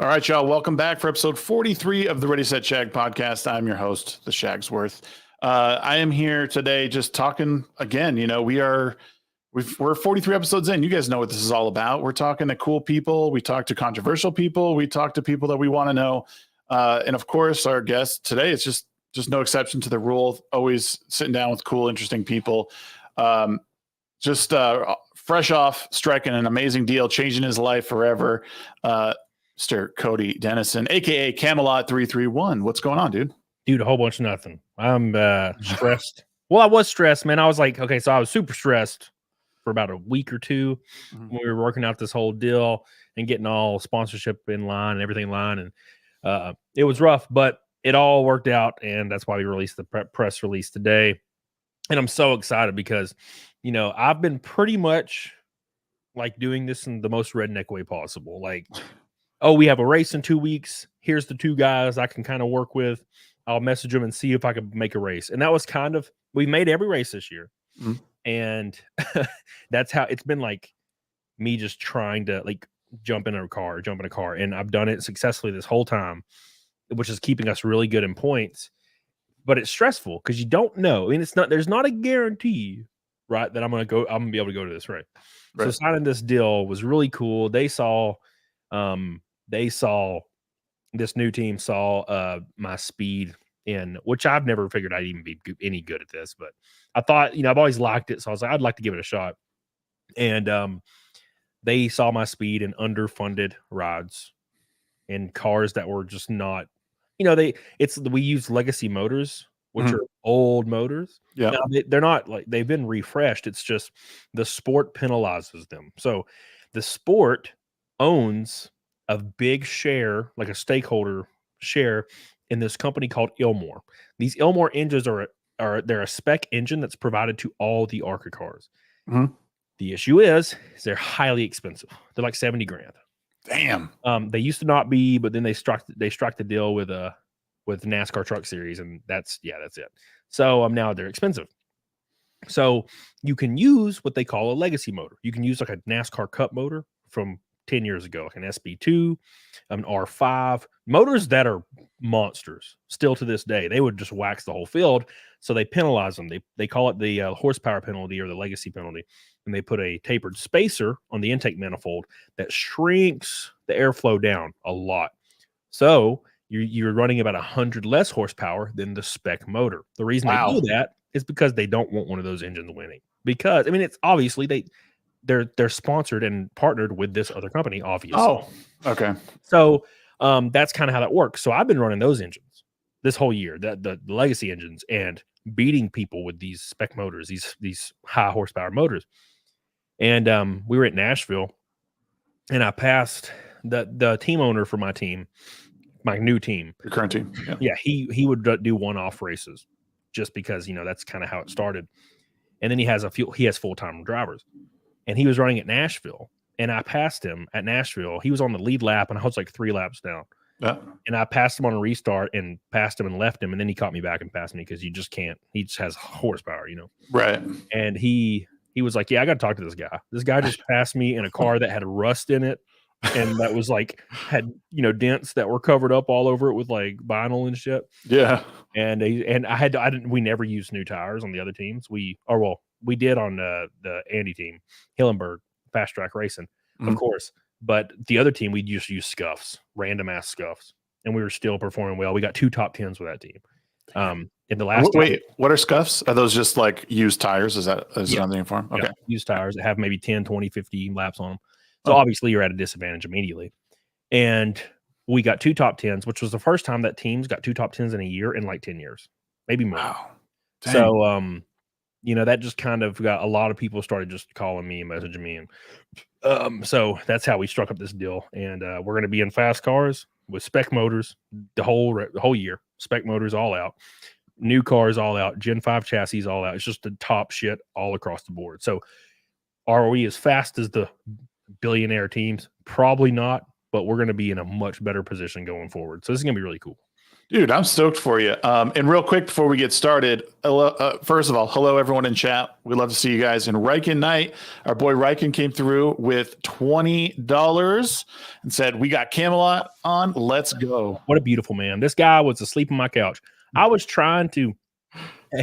All right, y'all. Welcome back for episode 43 of the Ready, Set, Shag podcast. I'm your host, TheShagsworth. I am here today just talking again. You know, we're 43 episodes in. You guys know what this is all about. We're talking to cool people. We talk to controversial people. We talk to people that we want to know. And of course, our guest today is just no exception to the rule. Always sitting down with cool, interesting people. Fresh off striking an amazing deal, changing his life forever. Mr. Cody Dennison, aka Camelot331. What's going on, dude? Dude, a whole bunch of nothing. I'm stressed. Well, I was stressed, man. I was like, okay, so I was super stressed for about a week or two when we were working out this whole deal and getting all sponsorship in line and everything in line. And it was rough, but it all worked out. And that's why we released the press release today. And I'm so excited because, you know, I've been pretty much like doing this in the most redneck way possible. Like, oh, we have a race in 2 weeks. Here's the two guys I can kind of work with. I'll message them and see if I can make a race. And that was kind of, we made every race this year. Mm-hmm. And that's how it's been, like me just trying to like jump in a car. And I've done it successfully this whole time, which is keeping us really good in points. But it's stressful because you don't know. I mean, there's not a guarantee, right, that I'm going to be able to go to this race. Right. So signing this deal was really cool. They saw this new team saw my speed in, which I've never figured I'd even be any good at this, but I thought, you know, I've always liked it. So I was like, I'd like to give it a shot. And they saw my speed in underfunded rides in cars that were just not, you know, we use legacy motors, which are old motors. Yeah. Now, they're not like, they've been refreshed. It's just the sport penalizes them. So the sport owns a big share, like a stakeholder share in this company called Ilmor. These Ilmor engines they're a spec engine that's provided to all the ARCA cars. Mm-hmm. The issue is they're highly expensive. They're like $70,000. Damn. They used to not be, but then they struck the deal with NASCAR Truck Series, and that's it. So now they're expensive. So you can use what they call a legacy motor. You can use like a NASCAR Cup motor from 10 years ago, like an SB2, an R5, motors that are monsters still to this day. They would just wax the whole field. So they penalize them. They call it the horsepower penalty or the legacy penalty. And they put a tapered spacer on the intake manifold that shrinks the airflow down a lot. So you're running about 100 less horsepower than the spec motor. The reason they do that is because they don't want one of those engines winning. Because, I mean, it's obviously they're sponsored and partnered with this other company, obviously. Oh, okay. So that's kind of how that works. So I've been running those engines this whole year, the legacy engines, and beating people with these spec motors, these high horsepower motors. And we were at Nashville, and I passed the team owner for my team, my new team. Your current team. Yeah, he would do one-off races just because, you know, that's kind of how it started. And then he has full-time drivers. And he was running at Nashville, and I passed him at Nashville. He was on the lead lap, and I was like 3 laps down. Yeah. And I passed him on a restart and passed him and left him, and then he caught me back and passed me because you just can't. He just has horsepower, you know. Right. And he was like, yeah, I got to talk to this guy. This guy just passed me in a car that had rust in it, and that was like had, you know, dents that were covered up all over it with like vinyl and shit. Yeah. And we never used new tires on the other teams. We did on the Andy team, Hillenberg, Fast Track Racing, of course. But the other team, we just used scuffs, random ass scuffs, and we were still performing well. We got 2 top 10s with that team. In the last what are scuffs? Are those just like used tires? Is that something for them? Okay. Yeah, used tires that have maybe 10, 20, 50 laps on them. So obviously you're at a disadvantage immediately. And we got 2 top 10s, which was the first time that teams got 2 top 10s in a year in like 10 years, maybe more. Wow. Dang. So, you know, that just kind of got a lot of people started just calling me and messaging me. And so that's how we struck up this deal. And we're going to be in fast cars with spec motors the whole year. Spec motors all out. New cars all out. Gen 5 chassis all out. It's just the top shit all across the board. So are we as fast as the billionaire teams? Probably not. But we're going to be in a much better position going forward. So this is going to be really cool. Dude, I'm stoked for you. And real quick before we get started, first of all, hello everyone in chat. We'd love to see you guys. And Riken Knight, our boy Riken came through with $20 and said, "We got Camelot on. Let's go." What a beautiful man. This guy was asleep on my couch. I was trying to.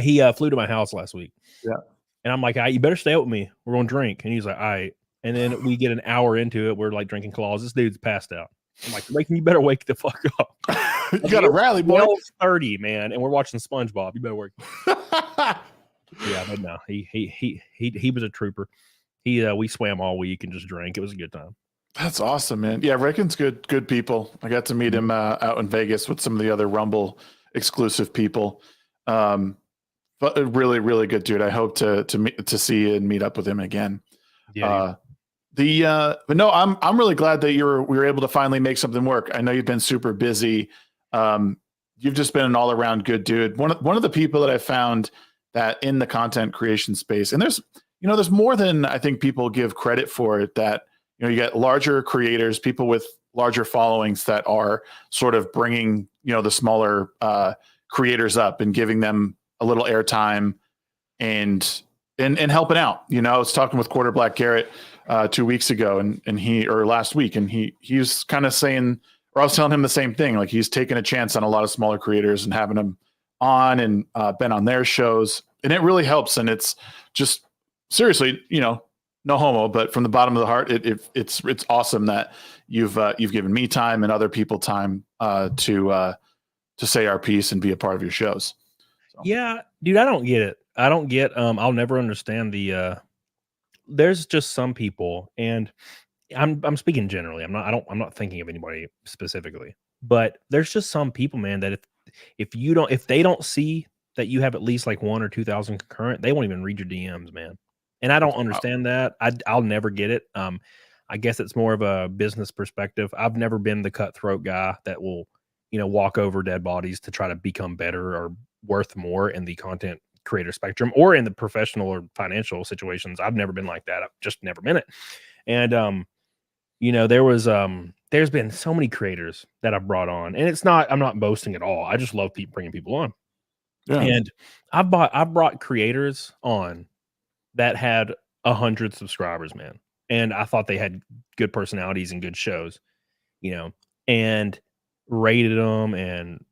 He flew to my house last week. Yeah. And I'm like, you better stay out with me. We're going to drink. And he's like, all right. And then we get an hour into it. We're like drinking claws. This dude's passed out. I'm like, you better wake the fuck up. You got to rally, boy. 12:30, man. And we're watching SpongeBob. You better wake up. Yeah, but no, he was a trooper. We swam all week and just drank. It was a good time. That's awesome, man. Yeah, Riken's good people. I got to meet him out in Vegas with some of the other Rumble exclusive people. But a really, really good dude. I hope to see and meet up with him again. Yeah. But no, I'm really glad that we were able to finally make something work. I know you've been super busy. You've just been an all around good dude. One of the people that I found that in the content creation space, and there's more than I think people give credit for it, that, you get larger creators, people with larger followings that are sort of bringing, the smaller creators up and giving them a little airtime and helping out. I was talking with Quarter Black Garrett 2 weeks ago or last week, and he was kind of saying, or I was telling him the same thing, like he's taking a chance on a lot of smaller creators and having them on and been on their shows, and it really helps. And it's just seriously, no homo, but from the bottom of the heart, it's awesome that you've given me time and other people time to say our piece and be a part of your shows. So. Yeah, dude, I don't get it. I don't get. I'll never understand the. There's just some people, and I'm speaking generally. I'm not thinking of anybody specifically, but there's just some people, man, that if they don't see that you have at least like 1,000 or 2,000 concurrent, they won't even read your DMs, man. And I don't understand that. I'll never get it. I guess it's more of a business perspective. I've never been the cutthroat guy that will, walk over dead bodies to try to become better or worth more in the content creator spectrum or in the professional or financial situations. I've never been like that. I've just never been it. And, there's been so many creators that I've brought on, and I'm not boasting at all. I just love bringing people on. Yeah. And I've brought creators on that had 100 subscribers, man. And I thought they had good personalities and good shows, and rated them and,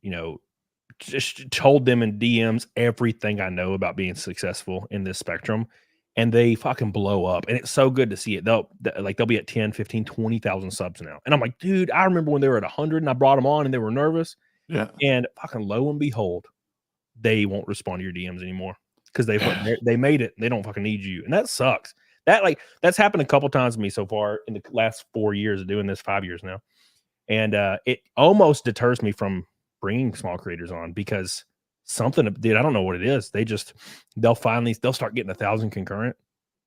just told them in DMs everything I know about being successful in this spectrum, and they fucking blow up. And it's so good to see it. They'll be at 10, 15, 20,000 subs now. And I'm like, dude, I remember when they were at 100 and I brought them on and they were nervous. Yeah. And fucking lo and behold, they won't respond to your DMs anymore because they made it. And they don't fucking need you. And that sucks. That's happened a couple times to me so far in the last 4 years of doing this, 5 years now. And it almost deters me from bringing small creators on because dude, I don't know what it is. They'll start getting 1,000 concurrent,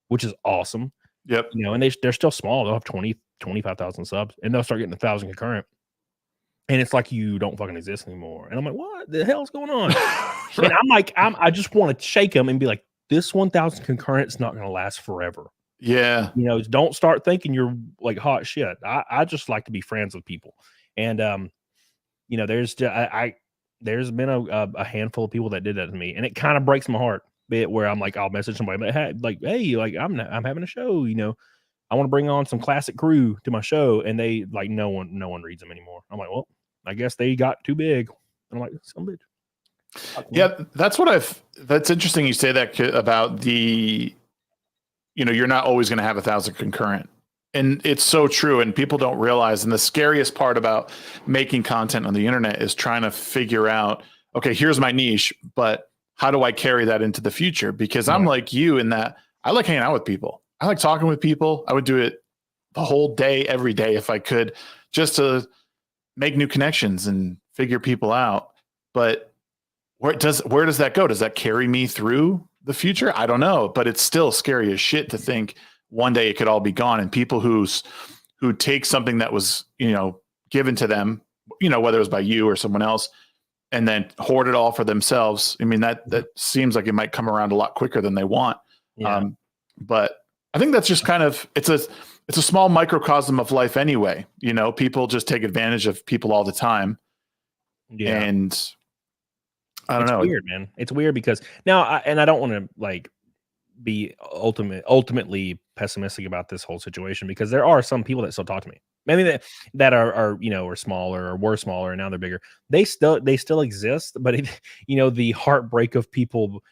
which is awesome. Yep. And they're still small. They'll have 20, 25,000 subs, and they'll start getting 1,000 concurrent. And it's like you don't fucking exist anymore. And I'm like, what the hell's going on? Right. And I'm like, I just want to shake them and be like, this 1,000 concurrent is not going to last forever. Yeah. Don't start thinking you're like hot shit. I just like to be friends with people. And, there's been a handful of people that did that to me, and it kind of breaks my heart a bit where I'm like, I'll message somebody, but hey, like I'm having a show, I want to bring on some classic crew to my show, and they like no one reads them anymore. I'm like, well, I guess they got too big. And I'm like, some bitch. Yeah, that's interesting. You say that about the, you're not always going to have 1,000 concurrent. And it's so true. And people don't realize. And the scariest part about making content on the internet is trying to figure out, okay, here's my niche, but how do I carry that into the future? Because I'm like you in that I like hanging out with people. I like talking with people. I would do it the whole day, every day, if I could, just to make new connections and figure people out. But where does that go? Does that carry me through the future? I don't know, but it's still scary as shit to think one day it could all be gone. And people who take something that was, given to them, whether it was by you or someone else, and then hoard it all for themselves. I mean, that seems like it might come around a lot quicker than they want. Yeah. But I think that's just kind of, it's a small microcosm of life anyway. People just take advantage of people all the time. Yeah. And I don't know. It's weird, man. It's weird because now, I don't want to like be ultimately pessimistic about this whole situation, because there are some people that still talk to me. Maybe that are are smaller or were smaller and now they're bigger. They still exist, but the heartbreak of people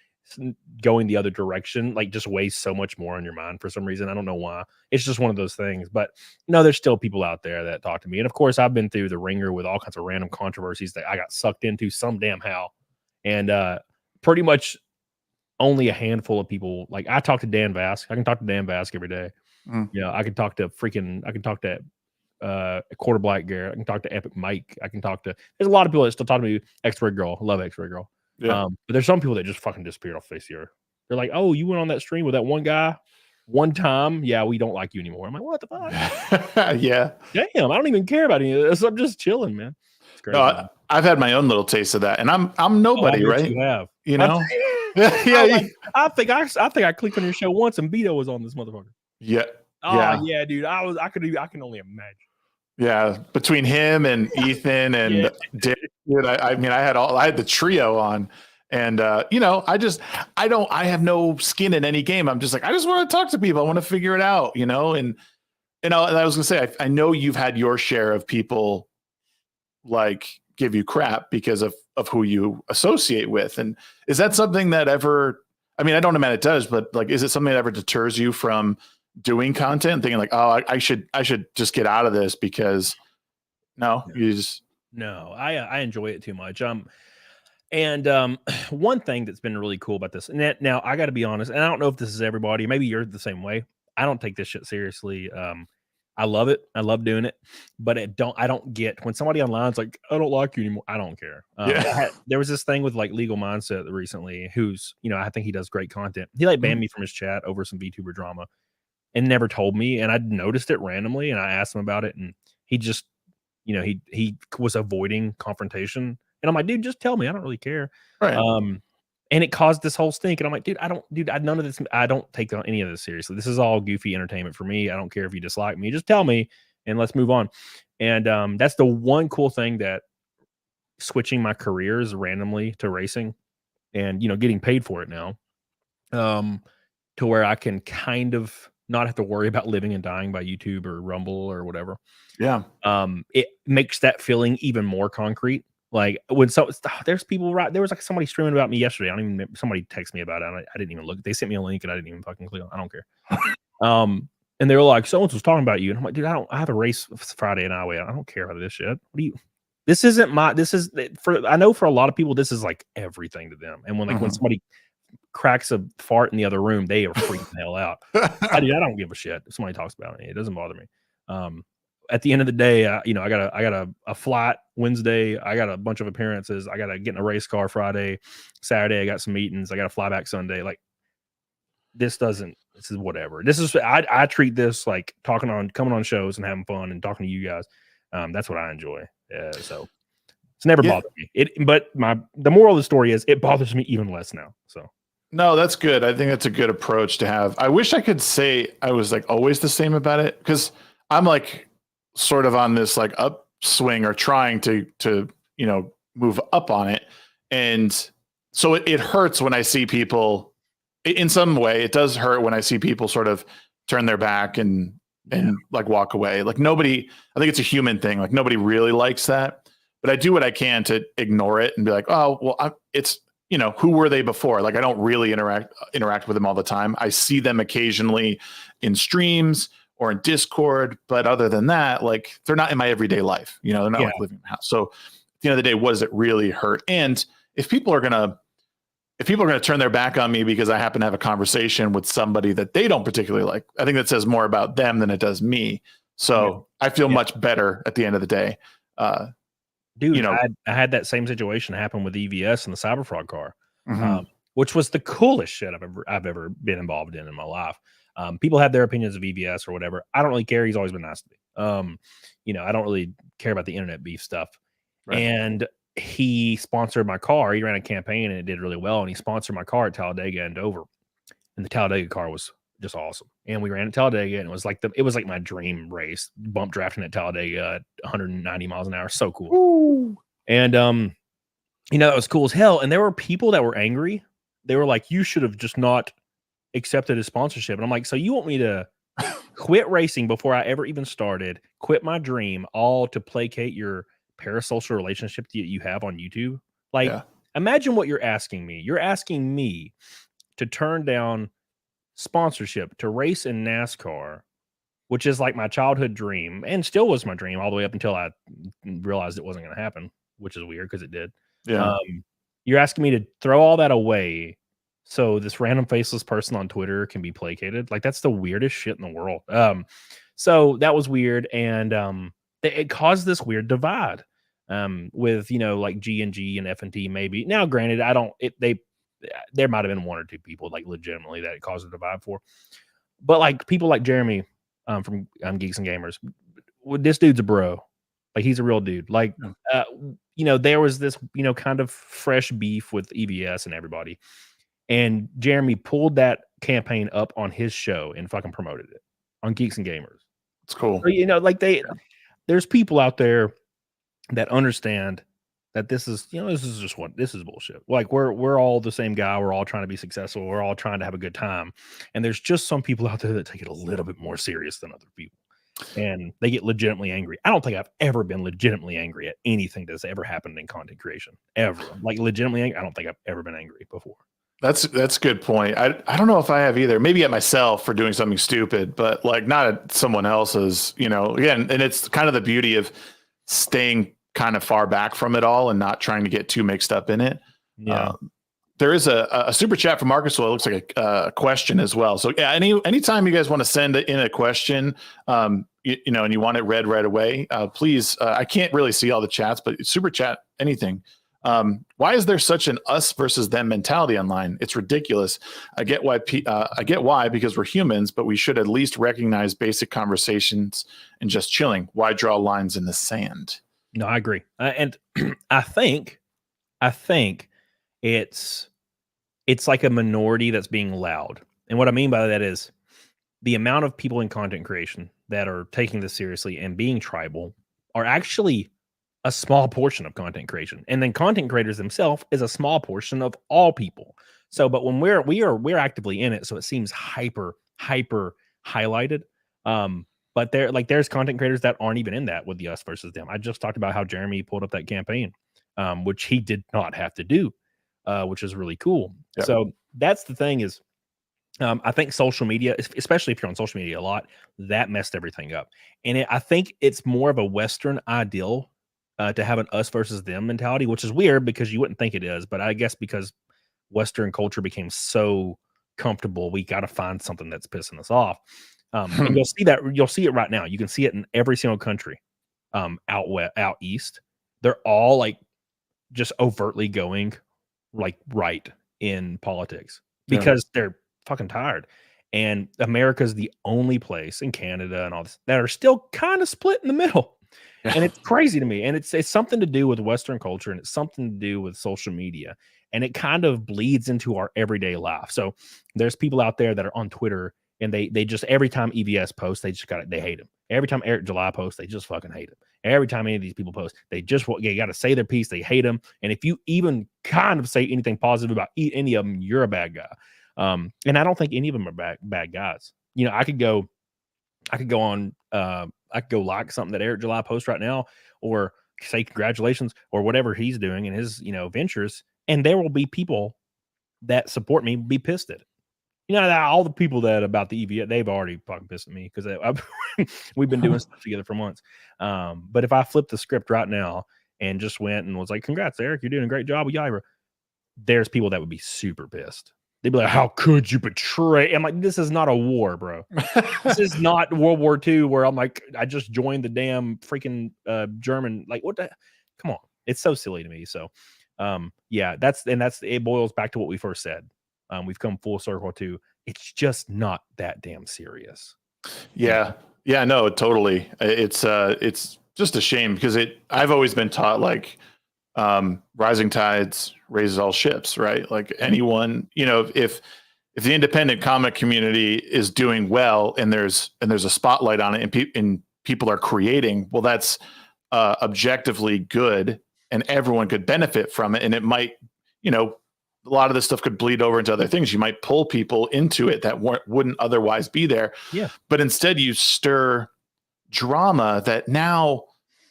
going the other direction like just weighs so much more on your mind for some reason. I don't know why. It's just one of those things. But no, there's still people out there that talk to me, and of course, I've been through the ringer with all kinds of random controversies that I got sucked into some damn how, and pretty much only a handful of people. Like, I talk to Dan Vask. I can talk to Dan Vask every day. Yeah, I can talk to Quarter Black Garrett. I can talk to Epic Mike. I can talk to. There's a lot of people that still talk to me. X-Ray Girl, I love X-Ray Girl. Yeah. But there's some people that just fucking disappeared off the face of the earth. They're like, "Oh, you went on that stream with that one guy one time. Yeah, we don't like you anymore." I'm like, "What the fuck?" Yeah. Damn, I don't even care about any of this. I'm just chilling, man. It's crazy. No, I've had my own little taste of that, and I'm nobody, right? You have, know. Yeah. I think I clicked on your show once, and Beto was on this motherfucker. Yeah. Oh yeah, dude. I can only imagine. Yeah, between him and Ethan and Dick, dude, I mean, I had the trio on, and I have no skin in any game. I'm just like, I just want to talk to people. I want to figure it out, and I was gonna say, I know you've had your share of people like give you crap because of who you associate with, and is that something that ever? I mean, I don't imagine it does, but like, is it something that ever deters you from doing content and thinking like, oh, I should just get out of this because you just no, I enjoy it too much. And one thing that's been really cool about this, and now I got to be honest, and I don't know if this is everybody, maybe you're the same way. I don't take this shit seriously. I love it. I love doing it, but I don't get when somebody online's like, I don't like you anymore. I don't care. There was this thing with like Legal Mindset recently, who's, I think he does great content. He like banned me from his chat over some VTuber drama and never told me. And I'd noticed it randomly and I asked him about it, and he just, he was avoiding confrontation. And I'm like, dude, just tell me. I don't really care. Right. And it caused this whole stink. And I'm like, none of this, I don't take any of this seriously. This is all goofy entertainment for me. I don't care if you dislike me. Just tell me and let's move on. And that's the one cool thing that switching my careers randomly to racing and, getting paid for it now, to where I can kind of not have to worry about living and dying by YouTube or Rumble or whatever. Yeah. It makes that feeling even more concrete. Like when there's people there was like somebody streaming about me yesterday. I don't even remember, somebody texted me about it. I didn't even look. They sent me a link and I didn't even fucking click on. I don't care. And they were like, "So-and-so was talking about you." And I'm like, "Dude, I have a race Friday in Iowa. I don't care about this shit. This isn't I know for a lot of people, this is like everything to them. And when somebody cracks a fart in the other room, they are freaking the hell out. I don't give a shit if somebody talks about me. It doesn't bother me. At the end of the day, I got a flight Wednesday. I got a bunch of appearances. I got to get in a race car Friday, Saturday. I got some meetings. I got to fly back Sunday. Like this is whatever. This is, I treat this like coming on shows and having fun and talking to you guys. That's what I enjoy. So it's never bothered me. But the moral of the story is it bothers me even less now. So. No, that's good. I think that's a good approach to have. I wish I could say I was like always the same about it, because I'm like sort of on this like upswing or trying to move up on it. And so it hurts when I see people in some way. It does hurt when I see people sort of turn their back and like walk away. Like nobody, I think it's a human thing. Like nobody really likes that, but I do what I can to ignore it and be like, oh, well, it's, who were they before? Like, I don't really interact with them all the time. I see them occasionally in streams or in Discord, but other than that, like they're not in my everyday life. They're not like living in the house. So at the end of the day, what does it really hurt? And if people are gonna turn their back on me because I happen to have a conversation with somebody that they don't particularly like, I think that says more about them than it does me. So I feel much better at the end of the day. Dude, I had that same situation happen with EVS and the Cyberfrog car, which was the coolest shit I've ever been involved in my life. People have their opinions of EVS or whatever. I don't really care. He's always been nice to me. I don't really care about the internet beef stuff. Right. And he sponsored my car. He ran a campaign and it did really well. And he sponsored my car at Talladega and Dover. And the Talladega car was just awesome. And we ran at Talladega, and it was like my dream race. Bump drafting at Talladega at 190 miles an hour. So cool. Ooh. And you know, it was cool as hell. And there were people that were angry. They were like, "You should have just not accepted his sponsorship." And I'm like, "So you want me to quit racing before I ever even started, quit my dream, all to placate your parasocial relationship that you have on YouTube?" Like, Yeah. imagine what you're asking me. You're asking me to turn down sponsorship to race in NASCAR, which is like my childhood dream and still was my dream all the way up until I realized it wasn't going to happen, which is weird because it did. Yeah. You're asking me to throw all that away so this random faceless person on Twitter can be placated. Like, that's the weirdest shit in the world. So that was weird, and it caused this weird divide with, you know, like G and G and F and T maybe. Now, granted, there might have been one or two people like legitimately that it caused a divide for, but like people like Jeremy from Geeks and Gamers, this dude's a bro. Like, he's a real dude. Like, you know, there was this, you know, kind of fresh beef with EVS and everybody. And Jeremy pulled that campaign up on his show and fucking promoted it on Geeks and Gamers. It's cool. So, you know, like there's people out there that understand that this is, you know, this is bullshit. Like, we're all the same guy. We're all trying to be successful. We're all trying to have a good time. And there's just some people out there that take it a little bit more serious than other people. And they get legitimately angry. I don't think I've ever been legitimately angry at anything that's ever happened in content creation. Ever. Like, legitimately angry. I don't think I've ever been angry before. That's a good point. I don't know if I have either. Maybe at myself for doing something stupid, but like not at someone else's, you know. Again, and it's kind of the beauty of staying kind of far back from it all and not trying to get too mixed up in it. Yeah. There is a super chat from Marcus. Well, it looks like a question as well. So yeah, anytime you guys want to send in a question, you know, and you want it read right away, please. I can't really see all the chats, but super chat anything. Why is there such an us versus them mentality online? It's ridiculous. I get why. Because we're humans, but we should at least recognize basic conversations and just chilling. Why draw lines in the sand? No, I agree. And I think it's like a minority that's being loud. And what I mean by that is the amount of people in content creation that are taking this seriously and being tribal are actually a small portion of content creation. And then content creators themselves is a small portion of all people. So, but when we're actively in it, so it seems hyper highlighted. But there's content creators that aren't even in that with the us versus them. I just talked about how Jeremy pulled up that campaign, which he did not have to do, which is really cool. Yep. So that's the thing is, I think social media, especially if you're on social media a lot, that messed everything up. And I think it's more of a Western ideal to have an us versus them mentality, which is weird because you wouldn't think it is. But I guess because Western culture became so comfortable, we got to find something that's pissing us off. And you'll see it right now. You can see it in every single country out east. They're all like just overtly going like right in politics because they're fucking tired. And America's the only place in Canada and all this that are still kind of split in the middle. Yeah. And it's crazy to me. And it's something to do with Western culture, and it's something to do with social media. And it kind of bleeds into our everyday life. So there's people out there that are on Twitter, and they just, every time EVS posts, they hate him. Every time Eric July posts, they just fucking hate him. Every time any of these people post, they just got to say their piece. They hate him. And if you even kind of say anything positive about any of them, you're a bad guy. And I don't think any of them are bad guys. You know, I could go like something that Eric July posts right now, or say congratulations or whatever he's doing in his, you know, ventures. And there will be people that support me be pissed at it. You know, all the people that about the EV, they've already fucking pissed at me because we've been doing stuff together for months. But if I flipped the script right now and just went and was like, congrats, Eric, you're doing a great job with Yaira, there's people that would be super pissed. They'd be like, how could you betray? I'm like, this is not a war, bro. This is not World War II where I'm like, I just joined the damn freaking German. Like, what the? Come on. It's so silly to me. So, yeah, it boils back to what we first said. We've come full circle to it's just not that damn serious. Yeah. Yeah, no, totally. It's just a shame because I've always been taught like rising tides raises all ships, right? Like anyone, you know, if the independent comic community is doing well and there's a spotlight on it and people are creating, well, that's objectively good and everyone could benefit from it. And it might, you know, a lot of this stuff could bleed over into other things. You might pull people into it that wouldn't otherwise be there. Yeah. But instead you stir drama that now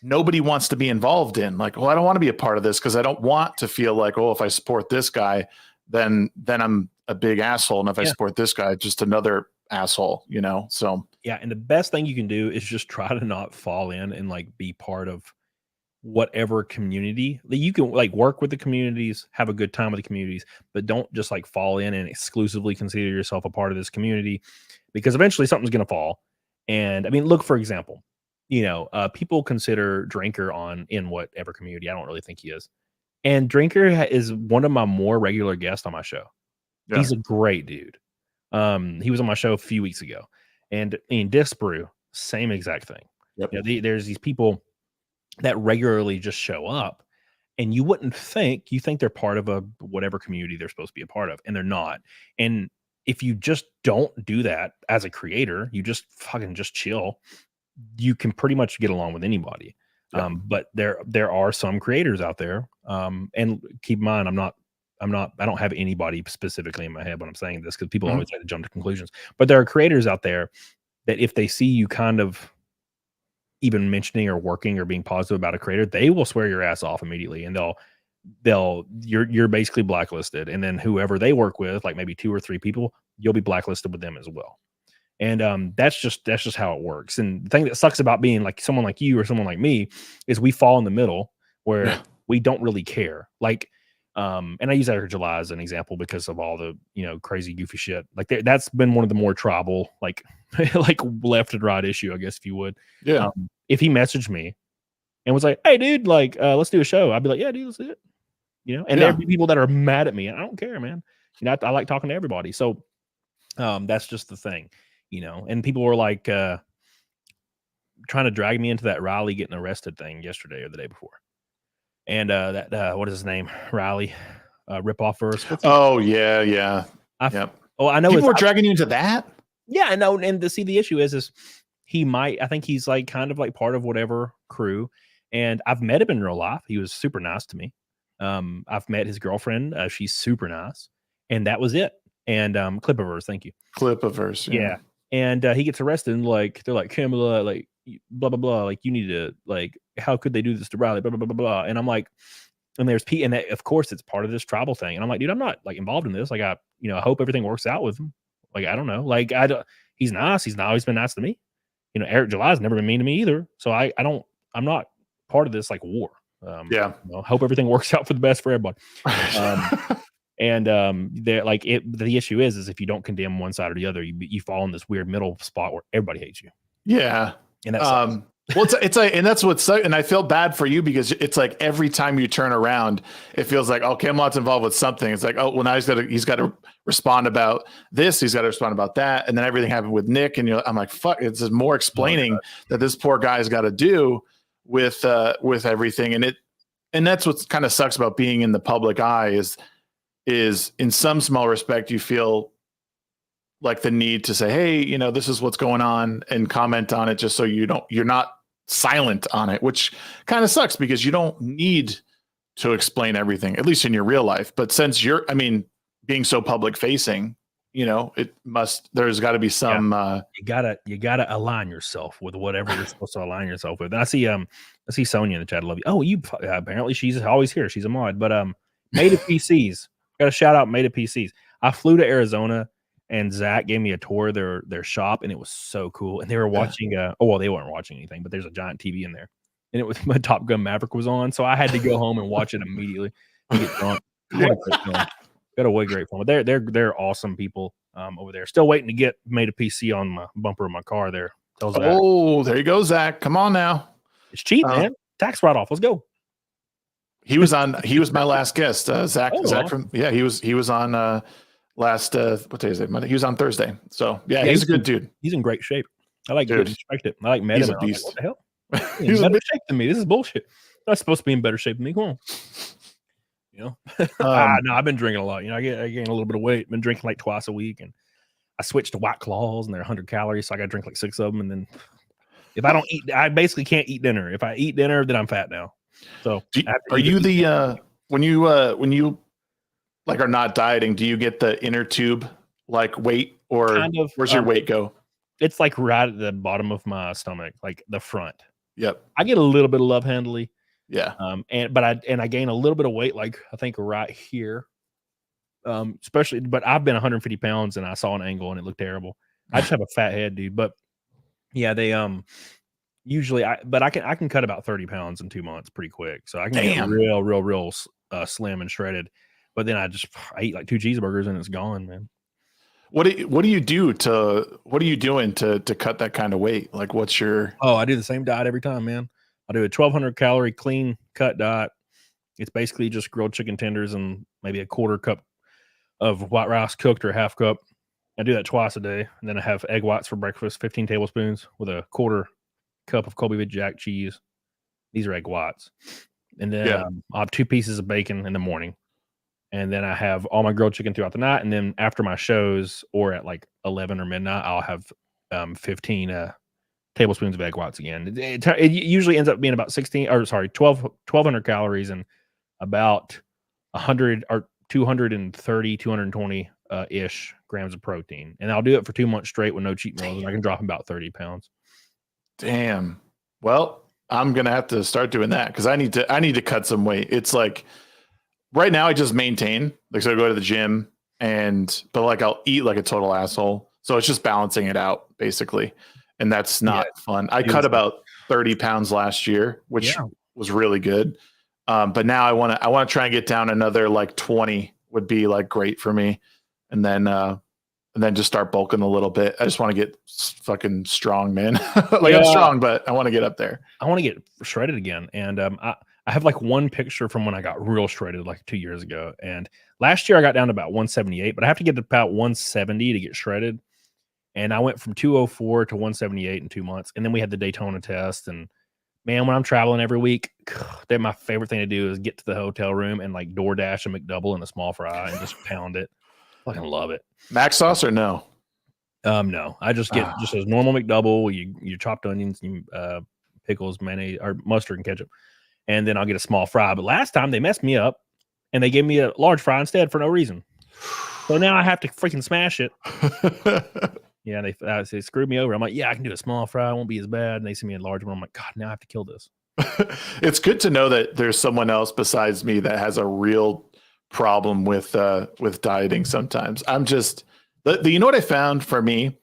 nobody wants to be involved in. Like, well, I don't want to be a part of this because I don't want to feel like, oh, if I support this guy, then I'm a big asshole. And if I support this guy, just another asshole, you know? So yeah. And the best thing you can do is just try to not fall in and like be part of whatever community. You can like work with the communities, have a good time with the communities, but don't just like fall in and exclusively consider yourself a part of this community, because eventually something's going to fall. And I mean, look, for example, you know, people consider Drinker in whatever community. I don't really think he is. And Drinker is one of my more regular guests on my show. Yeah. He's a great dude. He was on my show a few weeks ago. And in Disc Brew, same exact thing. Yep. You know, there's these people that regularly just show up, and you wouldn't think, you think they're part of a whatever community they're supposed to be a part of, and they're not. And if you just don't do that as a creator, you just fucking just chill, you can pretty much get along with anybody. Yeah. But there are some creators out there, and keep in mind, I don't have anybody specifically in my head when I'm saying this, because people always like to jump to conclusions. But there are creators out there that if they see you kind of even mentioning or working or being positive about a creator, they will swear your ass off immediately, and you're basically blacklisted. And then whoever they work with, like maybe 2 or 3 people, you'll be blacklisted with them as well. And that's just how it works. And the thing that sucks about being like someone like you or someone like me is we fall in the middle where we don't really care. Like, and I use that July as an example because of all the, you know, crazy goofy shit. Like that's been one of the more tribal, like like left and right issue, I guess, if you would. Yeah. If he messaged me and was like, "Hey, dude, like, let's do a show," I'd be like, "Yeah, dude, let's do it." You know, and there'd be people that are mad at me, and I don't care, man. You know, I like talking to everybody. So, that's just the thing, you know. And people were like trying to drag me into that Riley getting arrested thing yesterday or the day before. And that what is his name? Riley, ripoff verse. Oh yeah, yeah. Oh, I know. People were dragging you into that. Yeah, I know. And to see, the issue is I think he's like kind of like part of whatever crew. And I've met him in real life. He was super nice to me. I've met his girlfriend. She's super nice. And that was it. And clip of hers. Thank you. Clip of hers. Yeah. And he gets arrested, and like, they're like, Camelot, like, blah, blah, blah. Like, you need to, like, how could they do this to Riley? Blah, blah, blah, blah, blah. And I'm like, and there's Pete, and that, of course, it's part of this tribal thing. And I'm like, dude, I'm not like involved in this. Like, I hope everything works out with him. Like, I don't know. Like, he's nice. He's not always been nice to me. You know, Eric July's never been mean to me either. So I'm not part of this like war. You know, hope everything works out for the best for everybody. They're like, the issue is if you don't condemn one side or the other, you fall in this weird middle spot where everybody hates you. Yeah. And that's well, it's like, and that's what's, and I feel bad for you because it's like every time you turn around, it feels like, oh, Camelot's involved with something. It's like, oh, well, now he's got to respond about this. He's got to respond about that. And then everything happened with Nick. And I'm like, fuck, it's just more explaining that this poor guy's got to do with everything. And that's what kind of sucks about being in the public eye is in some small respect, you feel like the need to say, hey, you know, this is what's going on, and comment on it just so you're not silent on it, which kind of sucks because you don't need to explain everything, at least in your real life. But since being so public facing, you know, there's got to be some, you gotta align yourself with whatever you're supposed to align yourself with. And I see Sonia in the chat. I love you. Oh, apparently she's always here. She's a mod, but, Made of PCs. Got a shout out, Made of PCs. I flew to Arizona, and Zach gave me a tour of their shop, and it was so cool. And they were watching they weren't watching anything, but there's a giant TV in there, and it was my Top Gun Maverick was on, so I had to go home and watch it immediately and get drunk. Got a way great film. But they're awesome people over there. Still waiting to get Made a PC on my bumper of my car there. Oh, there you go, Zach. Come on now. It's cheap, man. Tax write off. Let's go. He was my last guest. Zach. Zach he was on last what day is it? Monday. He was on Thursday. So yeah, he's a good dude. He's in great shape. I like to respect it. I like met him. He's a beast. Like, what the hell? He's in better shape than me. This is bullshit. I'm not supposed to be in better shape than me. Come on. You know? No, I've been drinking a lot. You know, I gained a little bit of weight. Been drinking like twice a week, and I switched to White Claws, and they're 100 calories, so I got to drink like 6 of them. And then if I don't eat, I basically can't eat dinner. If I eat dinner, then I'm fat now. So are you the when you like are not dieting, do you get the inner tube like weight, or kind of, where's your weight go? it's like right at the bottom of my stomach, like the front. Yep. I get a little bit of love handily. Yeah. But I gain a little bit of weight, like I think right here. Especially, but I've been 150 pounds and I saw an angle and it looked terrible. I just have a fat head, dude. But yeah, they usually I can cut about 30 pounds in 2 months pretty quick. So I can get real slim and shredded. But then I eat like 2 cheeseburgers and it's gone, man. What do you do what are you doing to cut that kind of weight? Like what's your I do the same diet every time, man. I do a 1,200 calorie clean cut diet. It's basically just grilled chicken tenders and maybe a quarter cup of white rice, cooked or half cup. I do that twice a day. And then I have egg whites for breakfast, 15 tablespoons with a quarter cup of Colby Jack cheese. These are egg whites. And then I'll have 2 pieces of bacon in the morning. And then I have all my grilled chicken throughout the night. And then after my shows or at like 11 or midnight, I'll have 15 tablespoons of egg whites again. It usually ends up being about 1,200 calories and about 100 or 230, 220 ish grams of protein. And I'll do it for 2 months straight with no cheat meals, and I can drop about 30 pounds. Damn. Well, I'm gonna have to start doing that because I need to cut some weight. It's like right now I just maintain, like, so I go to the gym but like I'll eat like a total asshole. So it's just balancing it out basically. And that's not fun. I cut about 30 pounds last year, which was really good. But now I want to try and get down another like 20 would be like great for me. And then just start bulking a little bit. I just want to get fucking strong, man. I'm strong, but I want to get up there. I want to get shredded again. And I have like one picture from when I got real shredded like 2 years ago. And last year I got down to about 178, but I have to get to about 170 to get shredded. And I went from 204 to 178 in 2 months. And then we had the Daytona test. And man, when I'm traveling every week, that my favorite thing to do is get to the hotel room and like DoorDash a McDouble and a small fry and just pound it. Fucking love it. Mac sauce or no? No, I just get just a normal McDouble. You chopped onions, pickles, mayonnaise, or mustard and ketchup, and then I'll get a small fry. But last time they messed me up and they gave me a large fry instead for no reason. So now I have to freaking smash it. Yeah, they screwed me over. I'm like, yeah, I can do a small fry. It won't be as bad. And they send me a large one. I'm like, God, now I have to kill this. It's good to know that there's someone else besides me that has a real problem with dieting sometimes. I'm just, you know what I found for me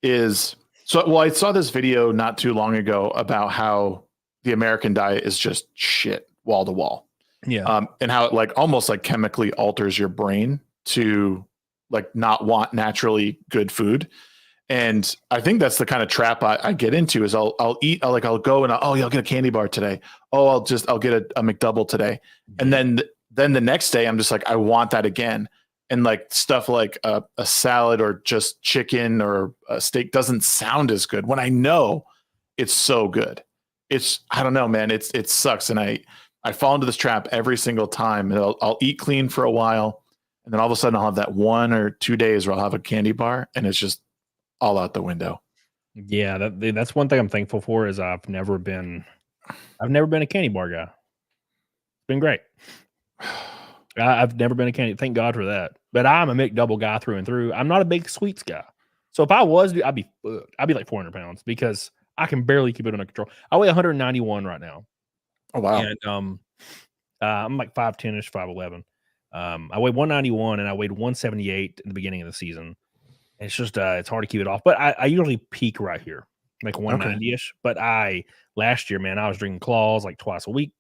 is, I saw this video not too long ago about how the American diet is just shit wall to wall. Yeah. And how it like almost like chemically alters your brain to like not want naturally good food. And I think that's the kind of trap I get into is I'll go and I'll get a candy bar today. Oh, I'll get a McDouble today. And then the next day I'm just like, I want that again. And like stuff like a salad or just chicken or a steak doesn't sound as good when I know it's so good. I don't know, man. It sucks. And I fall into this trap every single time. And I'll eat clean for a while. And then all of a sudden I'll have that 1 or 2 days where I'll have a candy bar and it's just all out the window. Yeah, that's one thing I'm thankful for is I've never been a candy bar guy. It's been great. I've never been a candy. Thank God for that. But I'm a McDouble guy through and through. I'm not a big sweets guy. So if I was, I'd be like 400 pounds because I can barely keep it under control. I weigh 191 right now. Oh wow! And I'm like 5'10ish, 5'11. I weighed 191 and I weighed 178 in the beginning of the season. And it's just it's hard to keep it off. But I usually peak right here, like 190ish. But last year, man, I was drinking Claws like twice a week.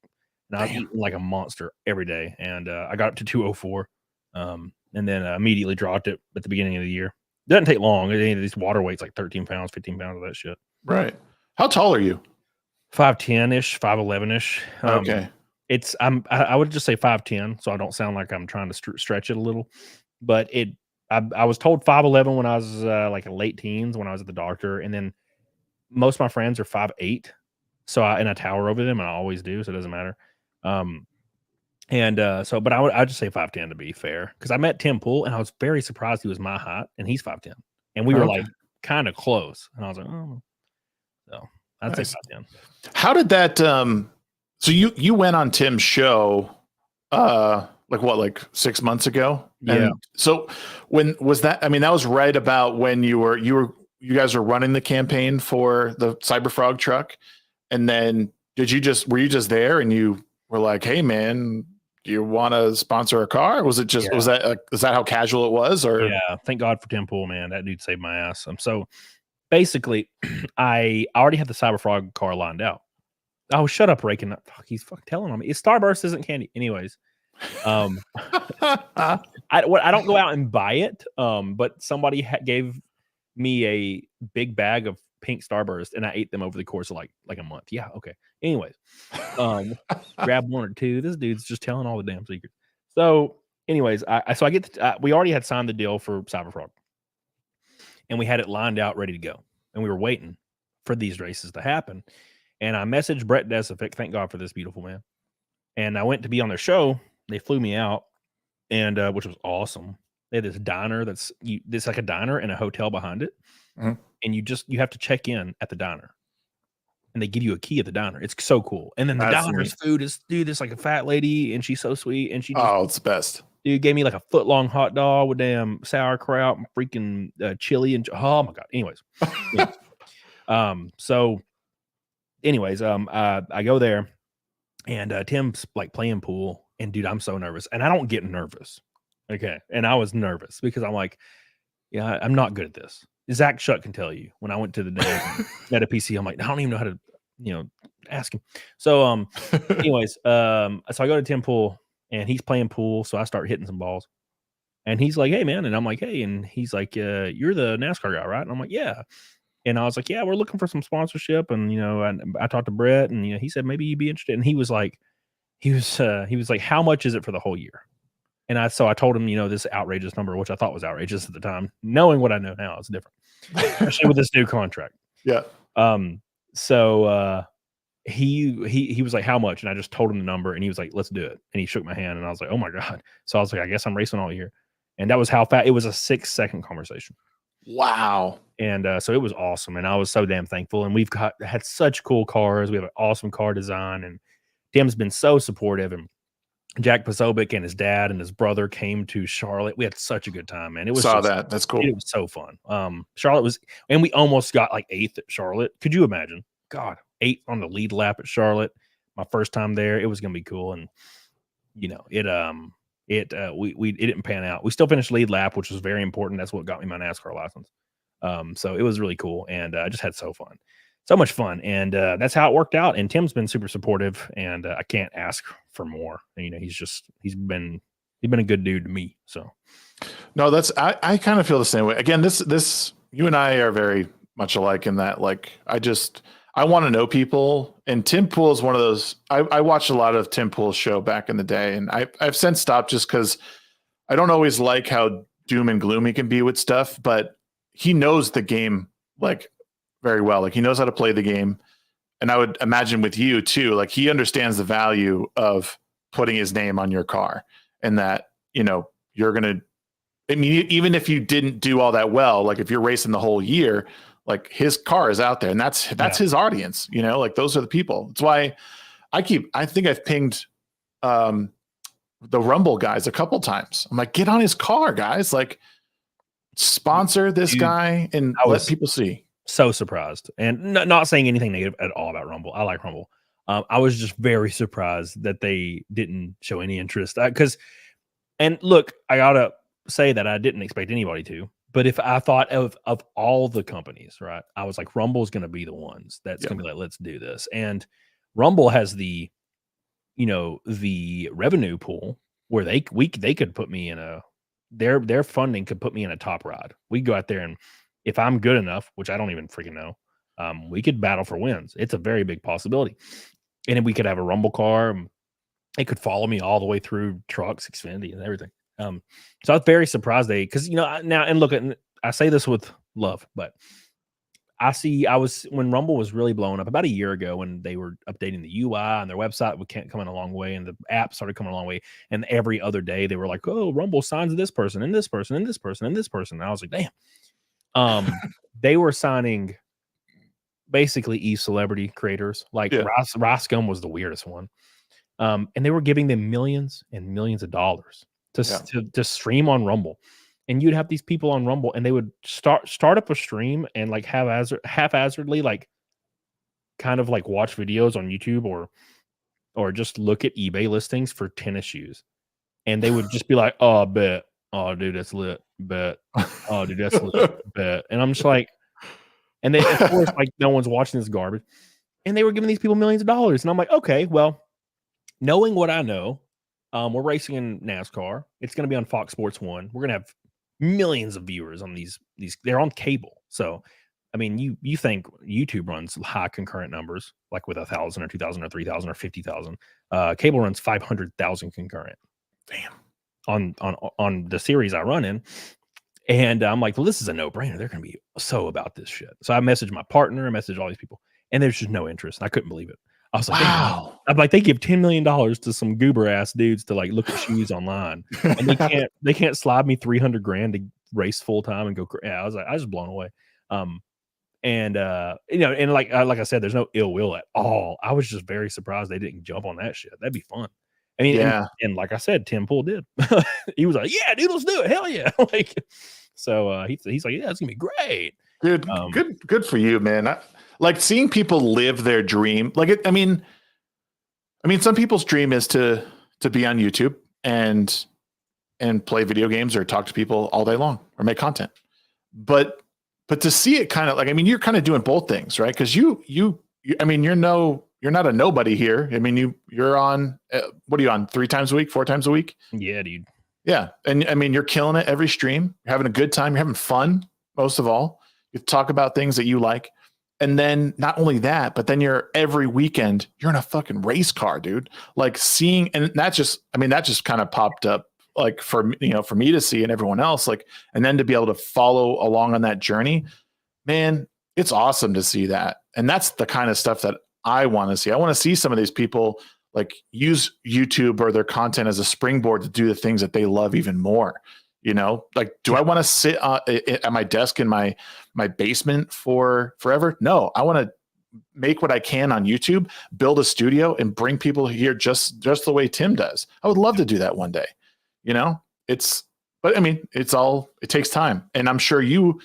And I was eating like a monster every day. And I got up to 204. And then immediately dropped it at the beginning of the year. It doesn't take long. Any of these water weights, like 13 pounds, 15 pounds of that shit. Right. How tall are you? 5'10ish, 5'11ish. Okay. I would just say 5'10, so I don't sound like I'm trying to stretch it a little. But I was told 5'11 when I was like late teens when I was at the doctor, and then most of my friends are 5'8, so I tower over them, and I always do, so it doesn't matter. But I just say 5'10 to be fair, because I met Tim Pool, and I was very surprised he was my height, and he's 5'10, and we were like kind of close, and I was like, oh, so I'd say 5'10. How did that So you went on Tim's show, like 6 months ago? Yeah. And so when was that? I mean, that was right about when you guys were running the campaign for the Cyberfrog truck. And then were you just there and you were like, hey man, do you want to sponsor a car? Was it just, was that how casual it was? Or yeah, thank God for Tim Pool, man. That dude saved my ass. So basically, I already had the Cyberfrog car lined out. Oh, shut up, Rakin. Fuck, he's fucking telling on me. Starburst isn't candy. Anyways, I don't go out and buy it. But somebody gave me a big bag of pink Starburst, and I ate them over the course of like a month. Yeah, okay. Anyways, grab one or two. This dude's just telling all the damn secrets. So, anyways, I get we already had signed the deal for Cyberfrog, and we had it lined out, ready to go, and we were waiting for these races to happen. And I messaged Brett Desific, thank God for this beautiful man. And I went to be on their show. They flew me out, and which was awesome. They had this diner it's like a diner and a hotel behind it. Mm-hmm. And you have to check in at the diner. And they give you a key at the diner. It's so cool. And then the diner's food is, dude, this like a fat lady, and she's so sweet. And she it's the best. Dude gave me like a foot-long hot dog with damn sauerkraut and freaking chili and oh my God. Anyways. So anyways, I go there, and Tim's like playing pool, and dude, I'm so nervous, and I don't get nervous. Okay. And I was nervous because I'm like, yeah, I'm not good at this. Zach Shutt can tell you when I went to the day at a PC, I'm like, I don't even know how to, ask him. So, anyways, so I go to Tim Pool, and he's playing pool. So I start hitting some balls, and he's like, hey man. And I'm like, hey, and he's like, you're the NASCAR guy, right? And I'm like, yeah. And I was like, yeah, we're looking for some sponsorship. And, I talked to Brett, and, he said, maybe you'd be interested. And he was like, how much is it for the whole year? And so I told him, this outrageous number, which I thought was outrageous at the time. Knowing what I know now, it's different, especially with this new contract. Yeah. So he was like, how much? And I just told him the number, and he was like, let's do it. And he shook my hand, and I was like, oh my God. So I was like, I guess I'm racing all year. And that was how fast. It was a 6-second conversation. Wow. And so it was awesome. And I was so damn thankful. And we've had such cool cars. We have an awesome car design, and Tim's been so supportive. And Jack Posobiec and his dad and his brother came to Charlotte. We had such a good time, man. It was That's cool. It was so fun. Charlotte was, and we almost got like 8th at Charlotte. Could you imagine? God, 8th on the lead lap at Charlotte. My first time there. It was gonna be cool. And it didn't pan out. We still finished lead lap, which was very important. That's what got me my NASCAR license. So it was really cool, and I just had so much fun, and that's how it worked out. And Tim's been super supportive, and I can't ask for more. And, he's been a good dude to me. So no, I kind of feel the same way. Again, this you and I are very much alike in that, like, I want to know people, and Tim Pool is one of those. I watched a lot of Tim Pool's show back in the day, and I've since stopped just because I don't always like how doom and gloom he can be with stuff, but he knows the game like very well. Like, he knows how to play the game. And I would imagine with you too, like, he understands the value of putting his name on your car, and that, you're going to, I mean, even if you didn't do all that well, like if you're racing the whole year, like, his car is out there, and that's his audience, like, those are the people. That's why I think I've pinged the Rumble guys a couple times. I'm like, get on his car, guys, like, sponsor this guy and let people see. So surprised, and not saying anything negative at all about Rumble. I like Rumble. I was just very surprised that they didn't show any interest, and look, I gotta say that I didn't expect anybody to, but if I thought of all the companies, right, I was like, Rumble's going to be the ones that's going to be like, let's do this. And Rumble has the revenue pool where they could put me in their funding could put me in a top ride. We go out there, and if I'm good enough, which I don't even freaking know, we could battle for wins. It's a very big possibility. And then we could have a Rumble car. It could follow me all the way through trucks, Xfinity, and everything. So I was very surprised because, now, and look, I say this with love, but when Rumble was really blowing up about a year ago, when they were updating the UI and their website was coming a long way, and the app started coming a long way, and every other day they were like, oh, Rumble signs this person and this person and this person and this person. And I was like, damn. They were signing basically e-celebrity creators. Like Yeah. Roscom was the weirdest one. And they were giving them millions and millions of dollars to stream on Rumble. And you'd have these people on Rumble and they would start up a stream and like haphazardly like kind of like watch videos on YouTube or just look at eBay listings for tennis shoes. And they would just be like, "Oh, bet. Oh, dude, that's lit. Bet. Oh, dude, that's lit. Bet." And I'm just like, and they, of course, like no one's watching this garbage. And they were giving these people millions of dollars. And I'm like, okay, well, knowing what I know, we're racing in NASCAR. It's going to be on Fox Sports 1. We're going to have millions of viewers on these. They're on cable. So, I mean, you think YouTube runs high concurrent numbers, like with 1,000 or 2,000 or 3,000 or 50,000. Cable runs 500,000 concurrent. Damn. On the series I run in. And I'm like, well, this is a no-brainer. They're going to be so about this shit. So I messaged my partner, I messaged all these people, and there's just no interest. I couldn't believe it. I was like, wow. I'm like, they give $10 million to some goober ass dudes to like look at shoes online, and they can't slide me $300,000 to race full time and go. Yeah, I was blown away. And like I said, there's no ill will at all. I was just very surprised they didn't jump on that shit. That'd be fun. I mean, yeah. And like I said, Tim Pool did. He was like, "Yeah, dude, let's do it. Hell yeah!" Like, so he's like, "Yeah, it's gonna be great, dude. Good for you, man." Like seeing people live their dream. Like I mean, some people's dream is to be on YouTube and play video games or talk to people all day long or make content. But to see it kind of like, I mean, you're kind of doing both things, right? Because I mean, you're not a nobody here. I mean, you're on, what are you on? 3 times a week, 4 times a week? Yeah, dude. Yeah. And I mean, you're killing it every stream. You're having a good time. You're having fun, most of all. You talk about things that you like. And then not only that, but then every weekend, you're in a fucking race car, dude. Like seeing, and that just kind of popped up like for me to see and everyone else, like, and then to be able to follow along on that journey, man, it's awesome to see that. And that's the kind of stuff that I want to see. I want to see some of these people like use YouTube or their content as a springboard to do the things that they love even more. Like, do I want to sit at my desk in my basement for forever? No, I want to make what I can on YouTube, build a studio, and bring people here just the way Tim does. I would love to do that one day. But I mean, it takes time, and I'm sure your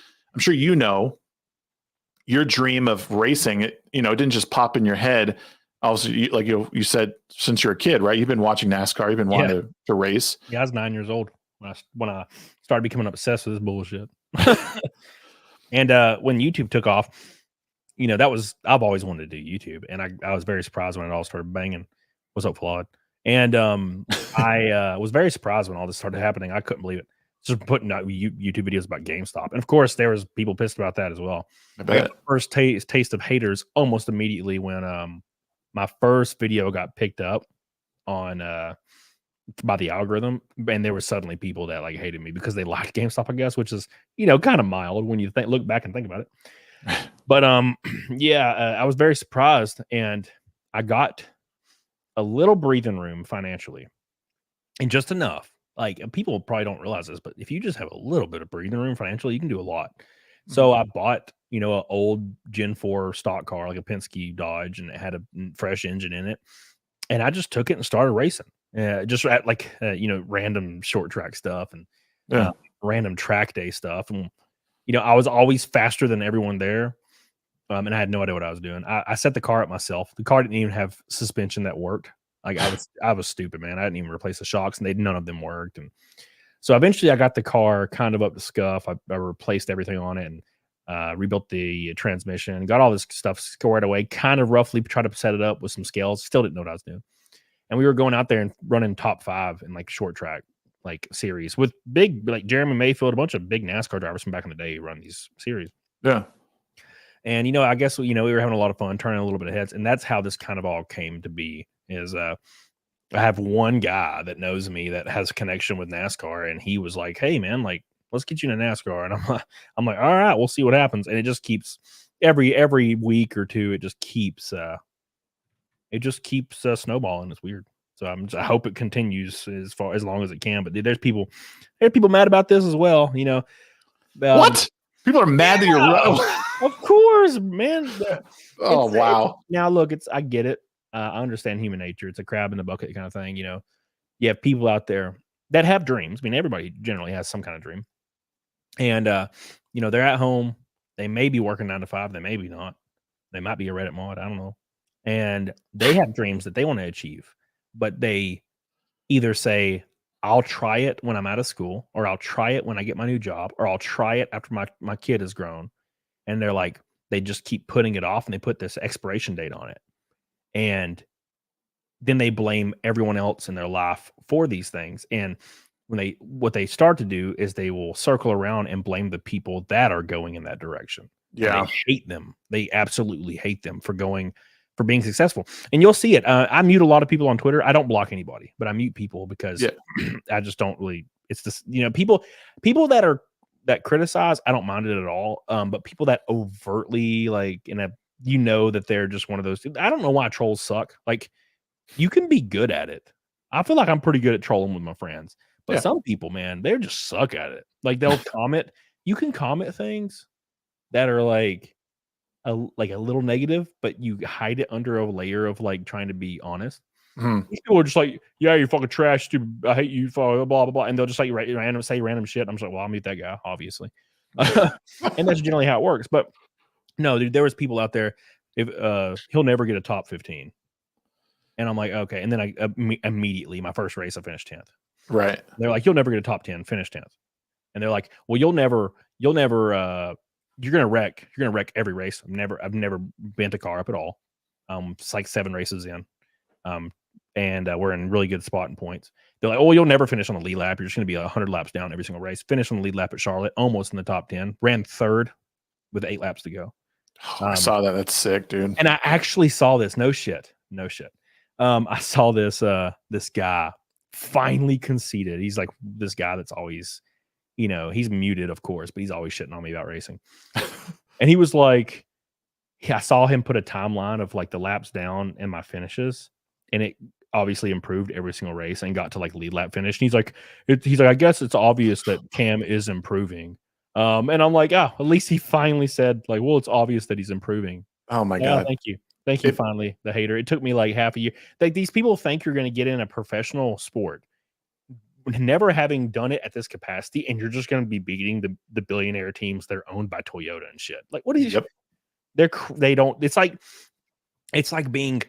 dream of racing, it didn't just pop in your head. Also, like you said, since you're a kid, right? You've been watching NASCAR, you've been wanting to race. Yeah, I was 9 years old when I started becoming obsessed with this bullshit. And when YouTube took off, I've always wanted to do YouTube, and I was very surprised when it all started banging. What's up, Flawed? And I was very surprised when all this started happening. I couldn't believe it. Just putting out YouTube videos about GameStop, and of course, there was people pissed about that as well. I got the first taste of haters almost immediately when my first video got picked up on by the algorithm, and there were suddenly people that like hated me because they liked GameStop, I guess, which is kind of mild when you look back and think about it. But I was very surprised, and I got a little breathing room financially, and just enough. Like, people probably don't realize this, but if you just have a little bit of breathing room financially, you can do a lot. So I bought, an old Gen 4 stock car, like a Penske Dodge, and it had a fresh engine in it. And I just took it and started racing. Just at random short track stuff and random track day stuff. And, I was always faster than everyone there. And I had no idea what I was doing. I set the car up myself. The car didn't even have suspension that worked. Like, I was stupid, man. I didn't even replace the shocks, and none of them worked. And so eventually I got the car kind of up to scuff. I replaced everything on it and rebuilt the transmission, got all this stuff squared away, kind of roughly tried to set it up with some scales. Still didn't know what I was doing. And we were going out there and running top 5 in like short track, like series with big, like Jeremy Mayfield, a bunch of big NASCAR drivers from back in the day who run these series. Yeah. And, I guess, we were having a lot of fun, turning a little bit of heads. And that's how this kind of all came to be is, I have one guy that knows me that has a connection with NASCAR. And he was like, "Hey man, like, let's get you in a NASCAR." And I'm like, all right, we'll see what happens. And it just keeps every week or two, it just keeps snowballing. It's weird. So I hope it continues as long as it can. But there are people mad about this as well. What? People are mad that you're Of course, man. Oh, wow. Now look, I get it. I understand human nature. It's a crab in the bucket kind of thing. You know, you have people out there that have dreams. I mean, everybody generally has some kind of dream. And you know, they're at home. They may be working 9 to 5. They may be not. They might be a Reddit mod. I don't know. And they have dreams that they want to achieve, but they either say, I'll try it when I'm out of school, or I'll try it when I get my new job, or I'll try it after my kid is grown. And they're like, they just keep putting it off, and they put this expiration date on it. And then they blame everyone else in their life for these things. And what they start to do is they will circle around and blame the people that are going in that direction. Yeah. They hate them. They absolutely hate them for being successful. And you'll see it. I mute a lot of people on Twitter. I don't block anybody, but I mute people because I just don't really, it's this, you know, people that criticize, I don't mind it at all. But people that overtly like that they're just one of those, I don't know why trolls suck. Like, you can be good at it. I feel like I'm pretty good at trolling with my friends, but some people, man, they just suck at it. Like, they'll comment. You can comment things that are like a little negative, but you hide it under a layer of like trying to be honest. These people are just like, yeah, you're fucking trash, stupid. I hate you, blah blah blah, and they'll just like say random shit. I'm just like, well, I'll mute that guy, obviously, and that's generally how it works. But no, dude, there was people out there. If he'll never get a top 15. And I'm like, okay. And then I immediately, my first race, I finished 10th. Right. They're like, you'll never get a top 10, finish 10th. And they're like, well, you're gonna wreck every race. I've never bent a car up at all. It's like 7 races in. And we're in really good spot in points. They're like, oh, you'll never finish on the lead lap. You're just gonna be 100 laps down every single race. Finish on the lead lap at Charlotte, almost in the top 10. Ran 3rd with 8 laps to go. I saw that. That's sick, dude. And I actually saw this. No shit. I saw this guy finally conceded. He's like this guy that's always, you know, he's muted, of course, but he's always shitting on me about racing. And he was like, I saw him put a timeline of like the laps down and my finishes, and it obviously improved every single race and got to like lead lap finish. And he's like, I guess it's obvious that Cam is improving. And I'm like, at least he finally said like, well, it's obvious that he's improving. Oh my God. Thank you, finally, the hater. It took me like half a year. Like, these people think you're going to get in a professional sport, never having done it at this capacity, and you're just going to be beating the billionaire teams that are owned by Toyota and shit. Like, what is? They don't. It's like being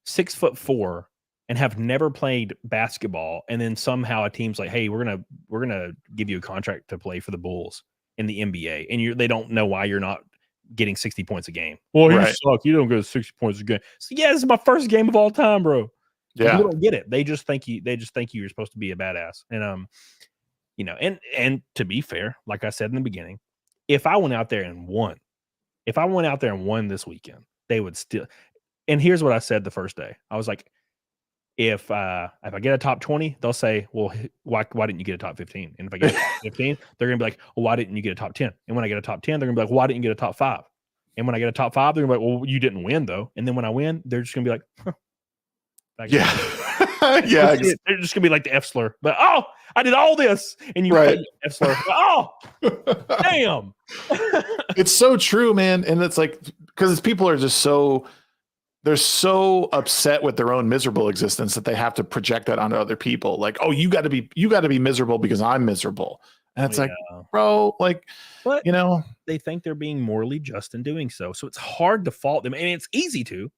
6'4" and have never played basketball, and then somehow a team's like, hey, we're gonna give you a contract to play for the Bulls in the NBA, and they don't know why you're not getting 60 points a game. Well, you suck. You don't get 60 points a game. So yeah, this is my first game of all time, bro. Yeah, people don't get it. They just think you're supposed to be a badass. And you know, and to be fair, like I said in the beginning, if I went out there and won this weekend, they would still. And here's what I said the first day. I was like, if I get a top 20, they'll say, well, why didn't you get a top 15? And if I get a top 15, they're gonna be like, well, why didn't you get a top 10? And when I get a top 10, they're gonna be like, why didn't you get a top 5? And when I get a top 5, they're gonna be like, well, you didn't win though. And then when I win, they're just gonna be like, huh. Yeah. Yeah. They're just gonna be like the F slur. But oh, I did all this, and you F slur. Oh, damn. It's so true, man. And it's like, because people are just they're so upset with their own miserable existence that they have to project that onto other people. Like, oh, you got to be miserable because I'm miserable. And it's like, bro, like, but you know, they think they're being morally just in doing so. So it's hard to fault them. And it's easy to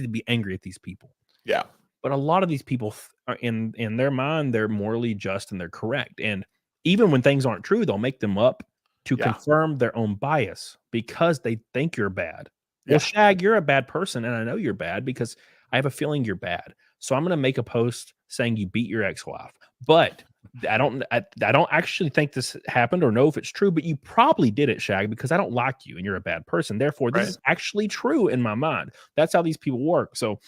be angry at these people. Yeah. But a lot of these people are in their mind, they're morally just and they're correct. And even when things aren't true, they'll make them up to confirm their own bias because they think you're bad. Well, Shag, you're a bad person, and I know you're bad because I have a feeling you're bad. So I'm going to make a post saying you beat your ex-wife. But I don't actually think this happened or know if it's true, but you probably did it, Shag, because I don't like you and you're a bad person. Therefore, this is actually true in my mind. That's how these people work. So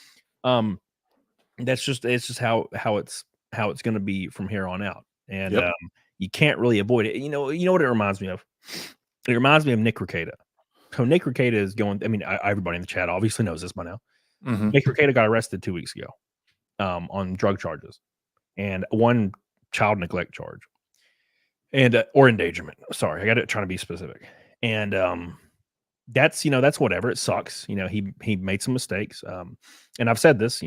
it's just how it's going to be from here on out. And you can't really avoid it. You know what it reminds me of? It reminds me of Nick Rekieta. So Nick Rekieta is going. I mean, everybody in the chat obviously knows this by now. Mm-hmm. Nick Rekieta got arrested 2 weeks ago on drug charges and one child neglect charge, and or endangerment. Sorry, I got to trying to be specific. And that's that's whatever. It sucks. He made some mistakes. And I've said this,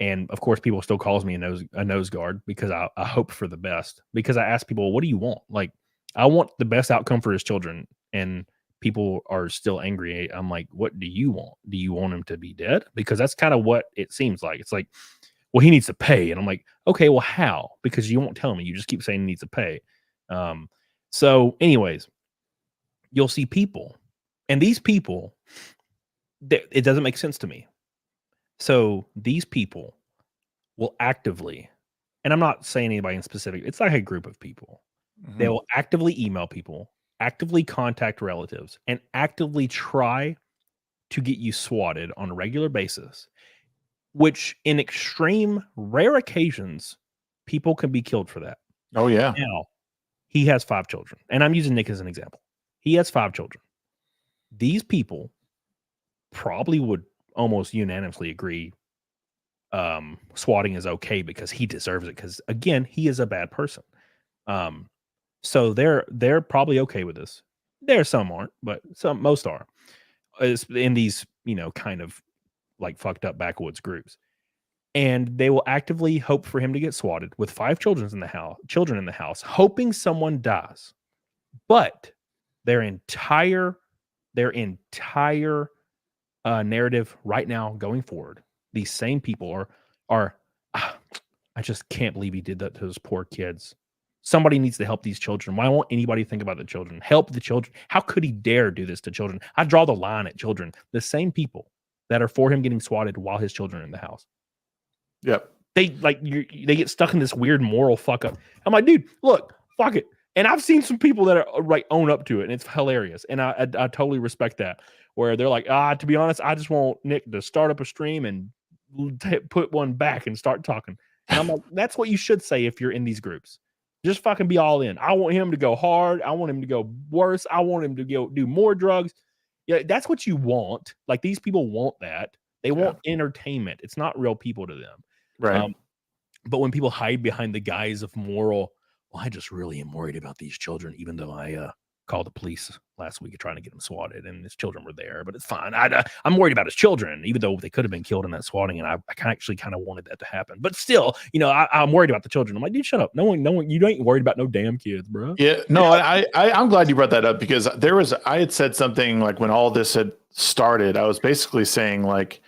and of course people still calls me a nose guard because I hope for the best. Because I ask people, what do you want? Like, I want the best outcome for his children, and people are still angry. I'm like, what do you want? Do you want him to be dead? Because that's kind of what it seems like. It's like, well, he needs to pay. And I'm like, okay, well, how? Because you won't tell me. You just keep saying he needs to pay. So anyways, you'll see people, and these people, it doesn't make sense to me. So these people will actively, and I'm not saying anybody in specific, it's like a group of people. They will actively email people, actively contact relatives, and actively try to get you swatted on a regular basis, which in extreme rare occasions, people can be killed for that. Oh, yeah. Now, he has 5 children, and I'm using Nick as an example. He has 5 children. These people probably would almost unanimously agree swatting is okay because he deserves it, because again, he is a bad person. So they're probably okay with this. Some aren't, but most are. In these, kind of like fucked up backwoods groups. And they will actively hope for him to get swatted with 5 children in the house, hoping someone dies. But their entire narrative right now going forward, these same people are I just can't believe he did that to those poor kids. Somebody needs to help these children. Why won't anybody think about the children? Help the children. How could he dare do this to children? I draw the line at children. The same people that are for him getting swatted while his children are in the house. Yep. They get stuck in this weird moral fuck up. I'm like, dude, look, fuck it. And I've seen some people that are like own up to it, and it's hilarious. And I totally respect that. Where they're like, to be honest, I just want Nick to start up a stream and put one back and start talking. And I'm like, that's what you should say if you're in these groups. Just fucking be all in. I want him to go hard. I want him to go worse. I want him to go do more drugs. Yeah, that's what you want. Like, these people want that. They want entertainment. It's not real people to them. Right. But when people hide behind the guise of moral, well, I just really am worried about these children, even though I called the police last week trying to get him swatted, and his children were there, but it's fine. I'm worried about his children, even though they could have been killed in that swatting, and I actually kind of wanted that to happen. But still, I'm worried about the children. I'm like, dude, shut up. No one, you ain't worried about no damn kids, bro. Yeah, no, I'm glad you brought that up, because I had said something like when all this had started, I was basically saying like,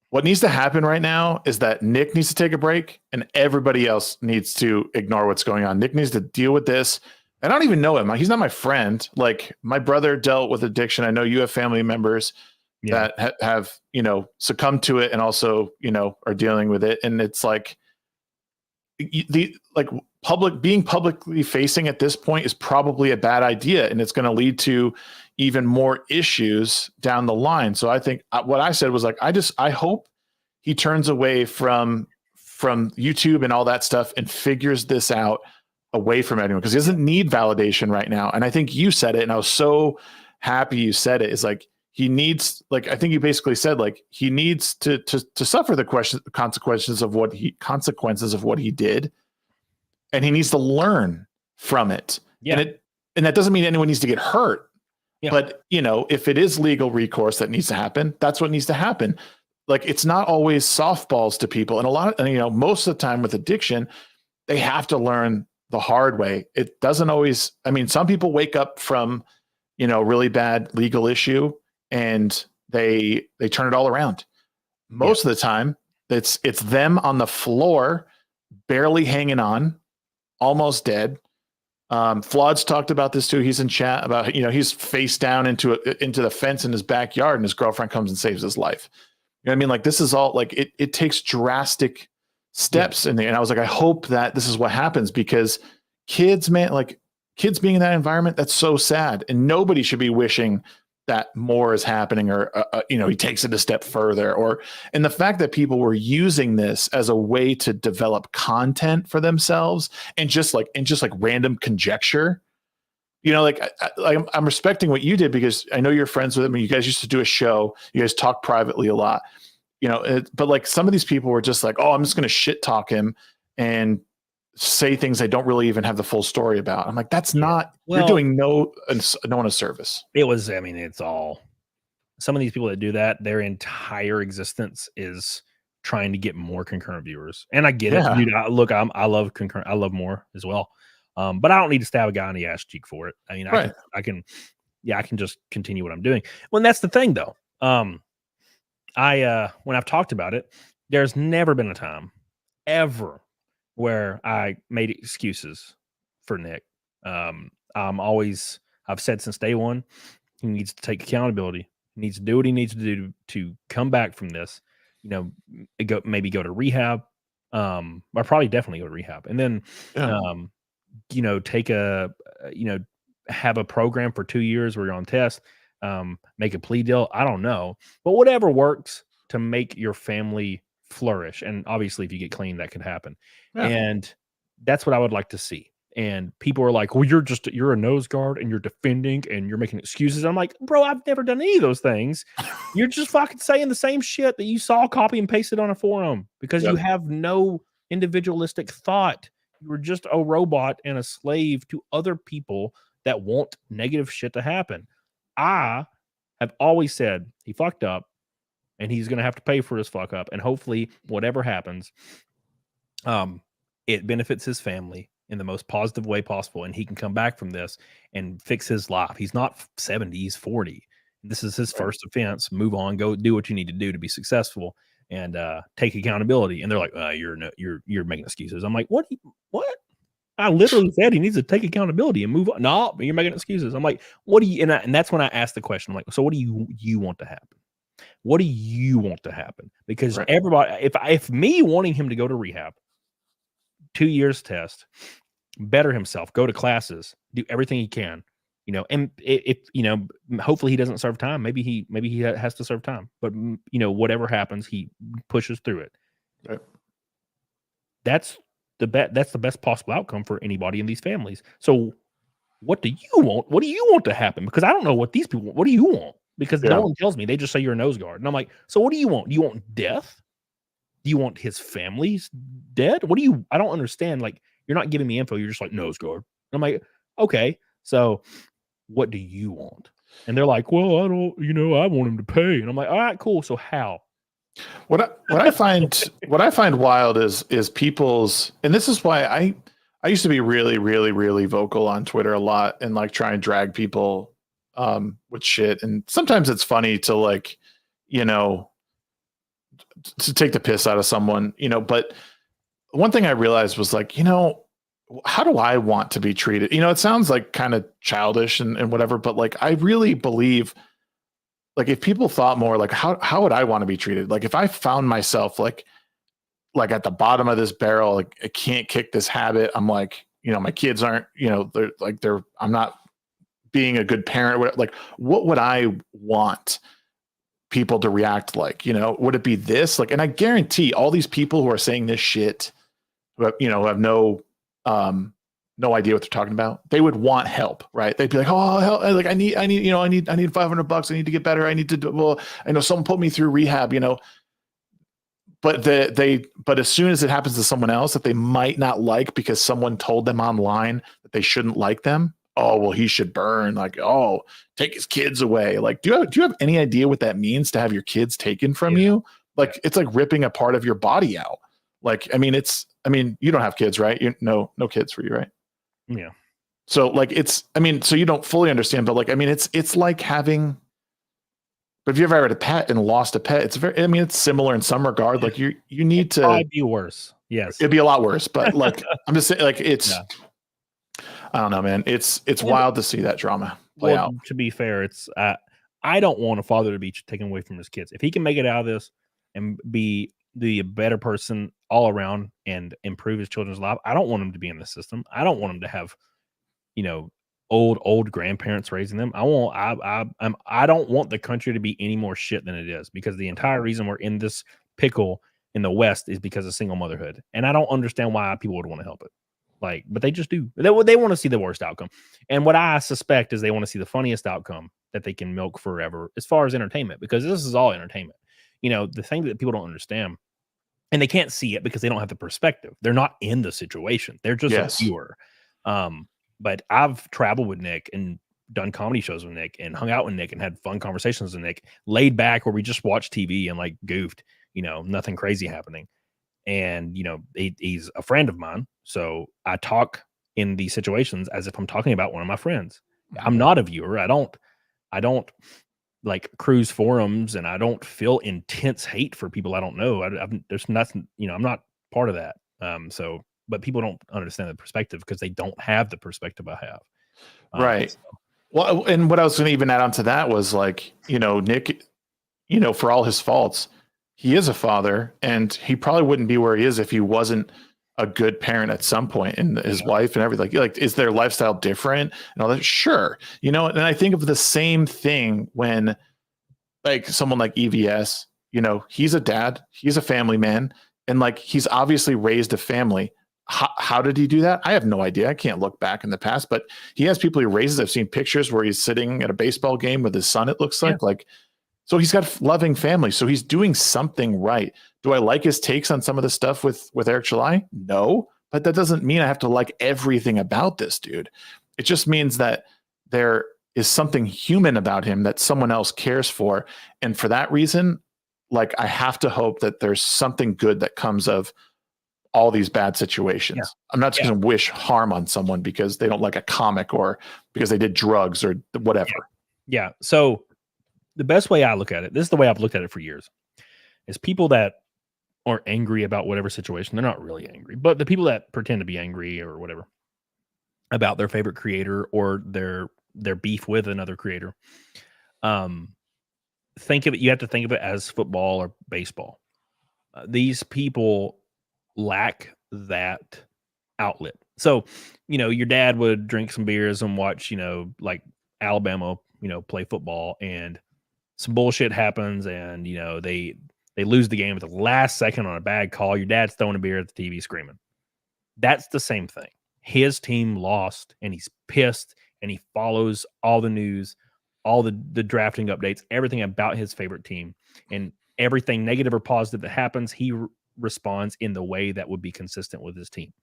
what needs to happen right now is that Nick needs to take a break and everybody else needs to ignore what's going on. Nick needs to deal with this. I don't even know him. He's not my friend. Like, my brother dealt with addiction. I know you have family members that have, succumbed to it and also, are dealing with it. And it's like being publicly facing at this point is probably a bad idea. And it's going to lead to even more issues down the line. So I think what I said was like, I hope he turns away from YouTube and all that stuff and figures this out away from anyone, because he doesn't need validation right now. And I think you said it, and I was so happy you said it, is like, he needs, like, I think you basically said, like, he needs to suffer the consequences of what he did, and he needs to learn from it. Yeah. And that doesn't mean anyone needs to get hurt. Yeah. But, if it is legal recourse that needs to happen, that's what needs to happen. Like, it's not always softballs to people. And most of the time with addiction, they have to learn the hard way. It doesn't always, some people wake up from, really bad legal issue and they turn it all around. Most of the time it's them on the floor, barely hanging on, almost dead. Flood's talked about this too. He's in chat about, he's face down into the fence in his backyard, and his girlfriend comes and saves his life. You know what I mean? Like, this is all like, it takes drastic steps in there. And I was like, I hope that this is what happens, because kids being in that environment, that's so sad. And nobody should be wishing that more is happening, or, he takes it a step further, and the fact that people were using this as a way to develop content for themselves and just like random conjecture, I'm respecting what you did, because I know you're friends with him. You guys used to do a show. You guys talk privately a lot, but like, some of these people were just like, oh, I'm just going to shit talk him and say things they don't really even have the full story about. I'm like, that's not, you're doing no one a service. It was, I mean, it's all, some of these people that do that, their entire existence is trying to get more concurrent viewers. And I get it, dude. I love concurrent. I love more as well. But I don't need to stab a guy in the ass cheek for it. I mean, I can just continue what I'm doing. Well, that's the thing though. When I've talked about it, there's never been a time ever where I made excuses for Nick. I've said since day one, he needs to take accountability. He needs to do what he needs to do to come back from this. You know, maybe go to rehab. Or probably definitely go to rehab, and then, you know, take have a program for 2 years where you're on test. Make a plea deal. I don't know, but whatever works to make your family flourish. And obviously, if you get clean, that could happen. Yeah. And that's what I would like to see. And people are like, well, you're a nose guard and you're defending and you're making excuses. I'm like, bro, I've never done any of those things. You're just fucking saying the same shit that you saw copy and pasted on a forum because you have no individualistic thought. You were just a robot and a slave to other people that want negative shit to happen. I have always said he fucked up and he's going to have to pay for his fuck up. And hopefully whatever happens, it benefits his family in the most positive way possible. And he can come back from this and fix his life. He's not 70, he's 40. This is his first offense. Move on, go do what you need to do to be successful and take accountability. And they're like, you're making excuses. I'm like, what? I literally said he needs to take accountability and move on. No, you're making excuses. I'm like, what do you, and that's when I asked the question, I'm like, so what do you want to happen? What do you want to happen? Because everybody, if me wanting him to go to rehab, 2 years test, better himself, go to classes, do everything he can, you know, and if you know, hopefully he doesn't serve time. Maybe he has to serve time, but you know, whatever happens, he pushes through it. Right. That's the best possible outcome for anybody in these families. So what do you want? What do you want to happen? Because I don't know what these people want. What do you want? Because no one tells me. They just say you're a nose guard. And I'm like, so what do you want? Do you want death? Do you want his family's dead? What do you, I don't understand. Like, you're not giving me info. You're just like nose guard. I'm like, okay, so what do you want? And they're like, well, I don't, you know, I want him to pay. And I'm like, all right, cool. So how? What I find wild is people's, and this is why I used to be really, really, really vocal on Twitter a lot and like try and drag people with shit. And sometimes it's funny to like, you know, to take the piss out of someone, you know, but one thing I realized was like, you know, how do I want to be treated? You know, it sounds like kind of childish and whatever, but like, I really believe like if people thought more like, how would I want to be treated? Like if I found myself like at the bottom of this barrel, like I can't kick this habit. I'm like, you know, my kids aren't, you know, I'm not being a good parent. Like, what would I want people to react like? You know, would it be this? Like, and I guarantee all these people who are saying this shit, who have, you know, have no idea what they're talking about, they would want help, right? They'd be like, oh, help, like I need, you know, I need $500. I need to get better. I need to do, well, I know someone put me through rehab, you know, but but as soon as it happens to someone else that they might not like because someone told them online that they shouldn't like them, oh, well, he should burn. Like, oh, take his kids away. Like, do you have any idea what that means to have your kids taken from you? Like, it's like ripping a part of your body out. Like, I mean, you don't have kids, right? No kids for you, right? Yeah. So like, so you don't fully understand, but like, I mean, it's like having, but if you ever had a pet and lost a pet, it's similar in some regard. Like you need to, probably be worse. Yes. It'd be a lot worse, but like, I'm just saying like I don't know, man. It's wild to see that drama play out. To be fair, I don't want a father to be taken away from his kids. If he can make it out of this and be the better person all around and improve his children's life, I don't want him to be in the system. I don't want him to have, you know, old grandparents raising them. I don't want the country to be any more shit than it is, because the entire reason we're in this pickle in the West is because of single motherhood. And I don't understand why people would want to help it. Like, but they just do. They want to see the worst outcome. And what I suspect is they want to see the funniest outcome that they can milk forever as far as entertainment, because this is all entertainment. You know, the thing that people don't understand and they can't see it because they don't have the perspective. They're not in the situation. They're just a viewer. But I've traveled with Nick and done comedy shows with Nick and hung out with Nick and had fun conversations with Nick, laid back where we just watched TV and like goofed, nothing crazy happening. And, he's a friend of mine. So I talk in these situations as if I'm talking about one of my friends. I'm not a viewer. I don't like cruise forums, and I don't feel intense hate for people I don't know. There's nothing, I'm not part of that. But people don't understand the perspective because they don't have the perspective I have. Right. Well, and what I was going to even add on to that was like, Nick, for all his faults, he is a father, and he probably wouldn't be where he is if he wasn't a good parent at some point, and his wife and everything. Like, is their lifestyle different and all that? Sure. And I think of the same thing when like someone like EVS, he's a dad, he's a family man, and like, he's obviously raised a family. How did he do that? I have no idea. I can't look back in the past, but he has people he raises. I've seen pictures where he's sitting at a baseball game with his son, it looks like, so he's got a loving family. So he's doing something right. Do I like his takes on some of the stuff with Eric July? No, but that doesn't mean I have to like everything about this dude. It just means that there is something human about him that someone else cares for. And for that reason, like, I have to hope that there's something good that comes of all these bad situations. Yeah. I'm not just going to wish harm on someone because they don't like a comic or because they did drugs or whatever. Yeah. So the best way I look at it, this is the way I've looked at it for years, is people that are angry about whatever situation. They're not really angry, but the people that pretend to be angry or whatever about their favorite creator or their beef with another creator. Think of it. You have to think of it as football or baseball. These people lack that outlet. So, your dad would drink some beers and watch, like Alabama, play football, and some bullshit happens, and they lose the game at the last second on a bad call. Your dad's throwing a beer at the TV screaming. That's the same thing. His team lost, and he's pissed, and he follows all the news, all the drafting updates, everything about his favorite team, and everything negative or positive that happens, he responds in the way that would be consistent with his team.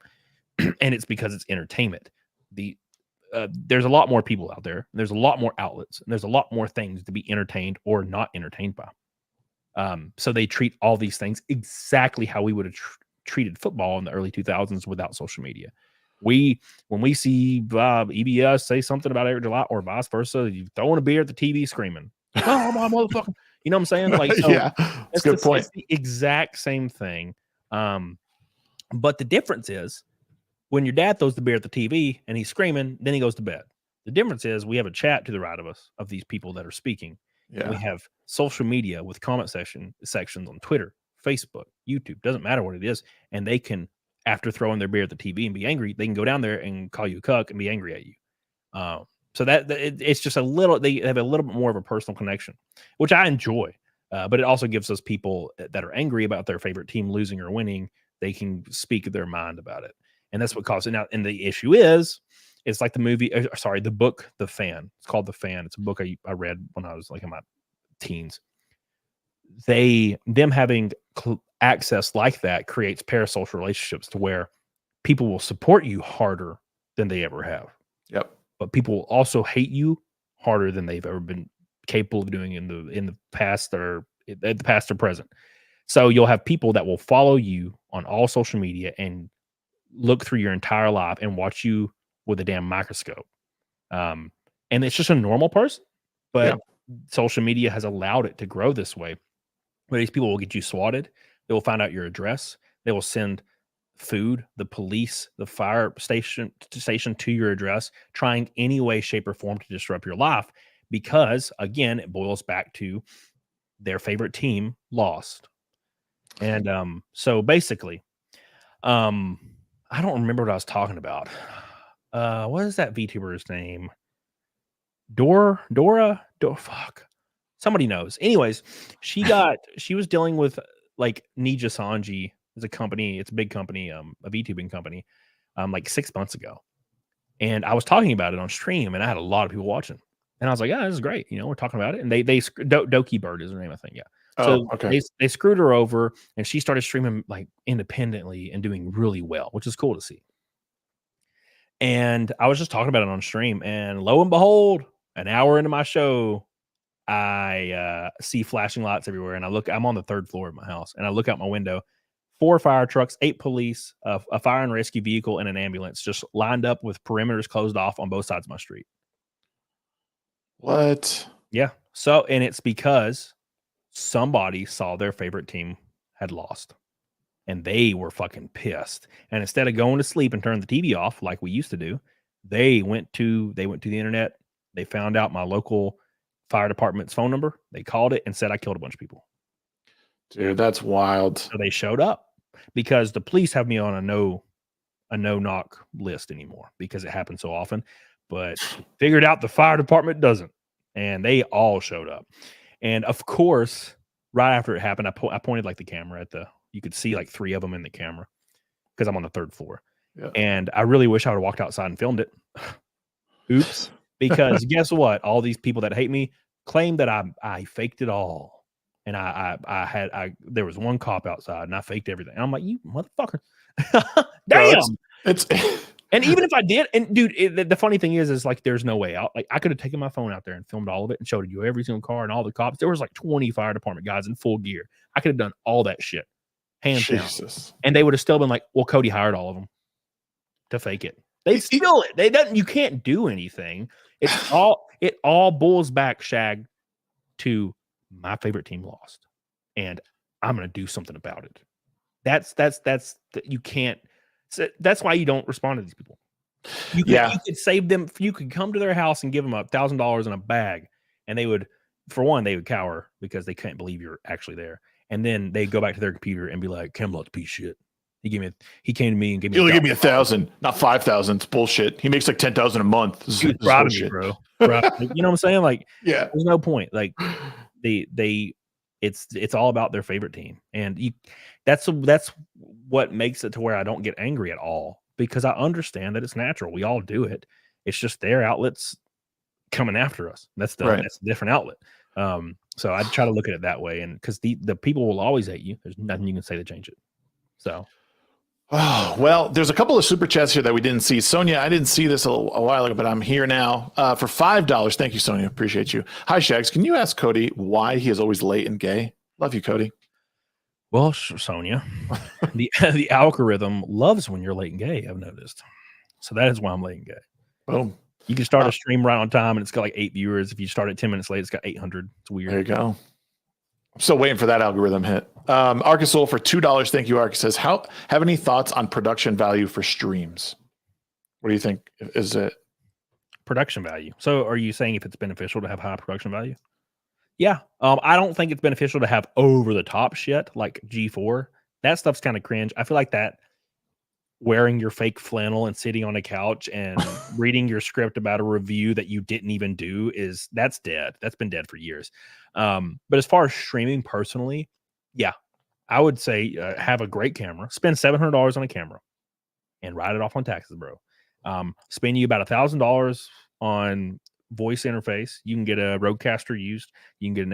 And it's because it's entertainment. There's a lot more people out there. There's a lot more outlets, and there's a lot more things to be entertained or not entertained by. So they treat all these things exactly how we would have treated football in the early 2000s without social media. When we see EBS say something about Eric July or vice versa, you throwing a beer at the TV screaming, "Oh my motherfucker!" You know what I'm saying? Like, so yeah, that's a good point. It's the exact same thing. But the difference is when your dad throws the beer at the TV and he's screaming, then he goes to bed. The difference is we have a chat to the right of us of these people that are speaking. Yeah. We have social media with comment sections on Twitter, Facebook, YouTube, doesn't matter what it is. And they can, after throwing their beer at the TV and be angry, they can go down there and call you a cuck and be angry at you. So it's just they have a little bit more of a personal connection, which I enjoy. But it also gives us people that are angry about their favorite team losing or winning. They can speak their mind about it. And that's what causes it. Now, and the issue is, it's like the book, The Fan. It's called The Fan. It's a book I read when I was like in my teens. Them having access like that creates parasocial relationships to where people will support you harder than they ever have. Yep. But people will also hate you harder than they've ever been capable of doing in the past or at the past or present. So you'll have people that will follow you on all social media and look through your entire life and watch you with a damn microscope. And it's just a normal person, but social media has allowed it to grow this way. Where these people will get you swatted. They will find out your address. They will send food, the police, the fire station to your address, trying any way, shape, or form to disrupt your life. Because again, it boils back to their favorite team lost. And so basically, I don't remember what I was talking about. What is that VTuber's name? Dora? Fuck. Somebody knows. Anyways, she was dealing with like Nija Sanji is a company. It's a big company, a VTubing company, like 6 months ago. And I was talking about it on stream, and I had a lot of people watching. And I was like, "Yeah, this is great." We're talking about it. And they Doki Bird is her name, I think. Yeah. So okay. they screwed her over, and she started streaming like independently and doing really well, which is cool to see. And I was just talking about it on stream, and lo and behold, an hour into my show, I see flashing lights everywhere, and I'm on the 3rd floor of my house, and I look out my window, 4 fire trucks, 8 police, a fire and rescue vehicle, and an ambulance just lined up with perimeters closed off on both sides of my street. What? Yeah. So, and it's because somebody saw their favorite team had lost, and they were fucking pissed. And instead of going to sleep and turn the TV off like we used to do, they went to the internet. They found out my local fire department's phone number. They called it and said I killed a bunch of people. Dude, that's wild. So they showed up because the police have me on a no knock list anymore because it happens so often. But figured out the fire department doesn't, and they all showed up. And of course, right after it happened, I pointed like the camera at you could see like 3 of them in the camera because I'm on the 3rd floor. Yeah. And I really wish I would have walked outside and filmed it. Oops. Because guess what? All these people that hate me claim that I faked it all. And there was one cop outside and I faked everything. And I'm like, you motherfucker. Damn. Bro, it's and even if I did, and dude, the funny thing is like there's no way out. Like I could have taken my phone out there and filmed all of it and showed you every single car and all the cops. There was like 20 fire department guys in full gear. I could have done all that shit, hands down, and they would have still been like, "Well, Cody hired all of them to fake it." They steal it. They doesn't. You can't do anything. It all boils back, Shag, to my favorite team lost, and I'm gonna do something about it. That's you can't. So that's why you don't respond to these people. You could save them. You could come to their house and give them $1,000 in a bag, and they would, for one, they would cower because they can't believe you're actually there. And then they go back to their computer and be like, "Camelot's piece of shit. He came to me and gave me. He'll give me 1,000, not 5,000. It's bullshit. He makes like 10,000 a month. This is proud of me, bro. You know what I'm saying? Like, yeah, there's no point. Like, it's all about their favorite team, and that's what makes it to where I don't get angry at all because I understand that it's natural. We all do it. It's just their outlets coming after us. That's a different outlet. So I try to look at it that way, and because the people will always hate you. There's nothing you can say to change it. So. Oh, well, there's a couple of super chats here that we didn't see. Sonia, I didn't see this a while ago, but I'm here now for $5. Thank you, Sonia. Appreciate you. Hi, Shags. Can you ask Cody why he is always late and gay? Love you, Cody. Well, Sonia, the algorithm loves when you're late and gay, I've noticed. So that is why I'm late and gay. Boom. You can start a stream right on time and it's got like 8 viewers. If you start at 10 minutes late, it's got 800. It's weird. There you go. I'm still waiting for that algorithm hit. Arkasoul for $2. Thank you, Ark. Says, have any thoughts on production value for streams? What do you think? Is it production value? So are you saying if it's beneficial to have high production value? Yeah. I don't think it's beneficial to have over the top shit like G4. That stuff's kind of cringe. I feel like that wearing your fake flannel and sitting on a couch and reading your script about a review that you didn't even do that's dead. That's been dead for years. But as far as streaming personally, yeah, I would say have a great camera, spend $700 on a camera and write it off on taxes, bro. Spend you about $1,000 on voice interface. You can get a Rodecaster used. You can get an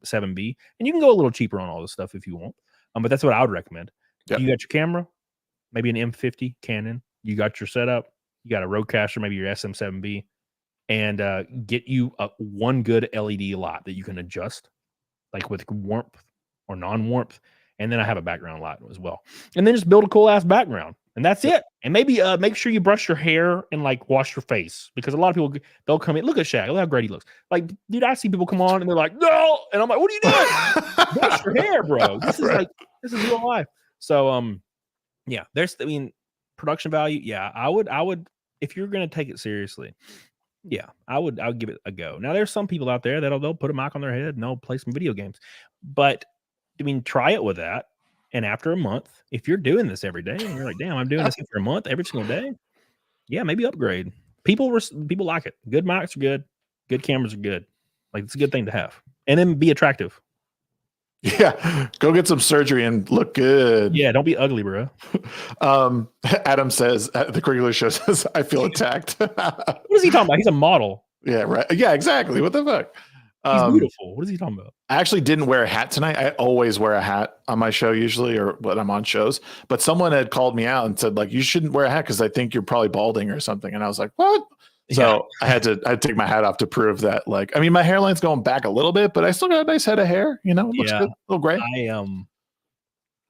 SM7B, and you can go a little cheaper on all this stuff if you want. But that's what I would recommend. Yep. You got your camera, maybe an M50 Canon. You got your setup. You got a Rodecaster, maybe your SM7B, and get you one good LED light that you can adjust, like with warmth or non-warmth. And then I have a background light as well. And then just build a cool ass background. And that's it. And maybe make sure you brush your hair and like wash your face, because a lot of people, they'll come in. Look at Shag. Look how great he looks. Like, dude, I see people come on and they're like, no. And I'm like, what are you doing? Wash your hair, bro. This is real life. So, yeah, production value. Yeah, I would, if you're going to take it seriously, yeah, I would give it a go. Now, there's some people out there they'll put a mic on their head and they'll play some video games, but try it with that. And after a month, if you're doing this every day and you're like, damn, I'm doing this for a month, every single day. Yeah, maybe upgrade. People like it. Good mics are good. Good cameras are good. Like, it's a good thing to have. And then be attractive. Yeah. Go get some surgery and look good. Yeah. Don't be ugly, bro. Adam says, the curricular show says, I feel attacked. What is he talking about? He's a model. Yeah, right. Yeah, exactly. What the fuck? He's beautiful. What is he talking about? I actually didn't wear a hat tonight. I always wear a hat on my show usually, or when I'm on shows. But someone had called me out and said, like, you shouldn't wear a hat because I think you're probably balding or something. And I was like, what? So I had to take my hat off to prove that. Like, I mean, my hairline's going back a little bit, but I still got a nice head of hair. You know, it looks good, a little gray.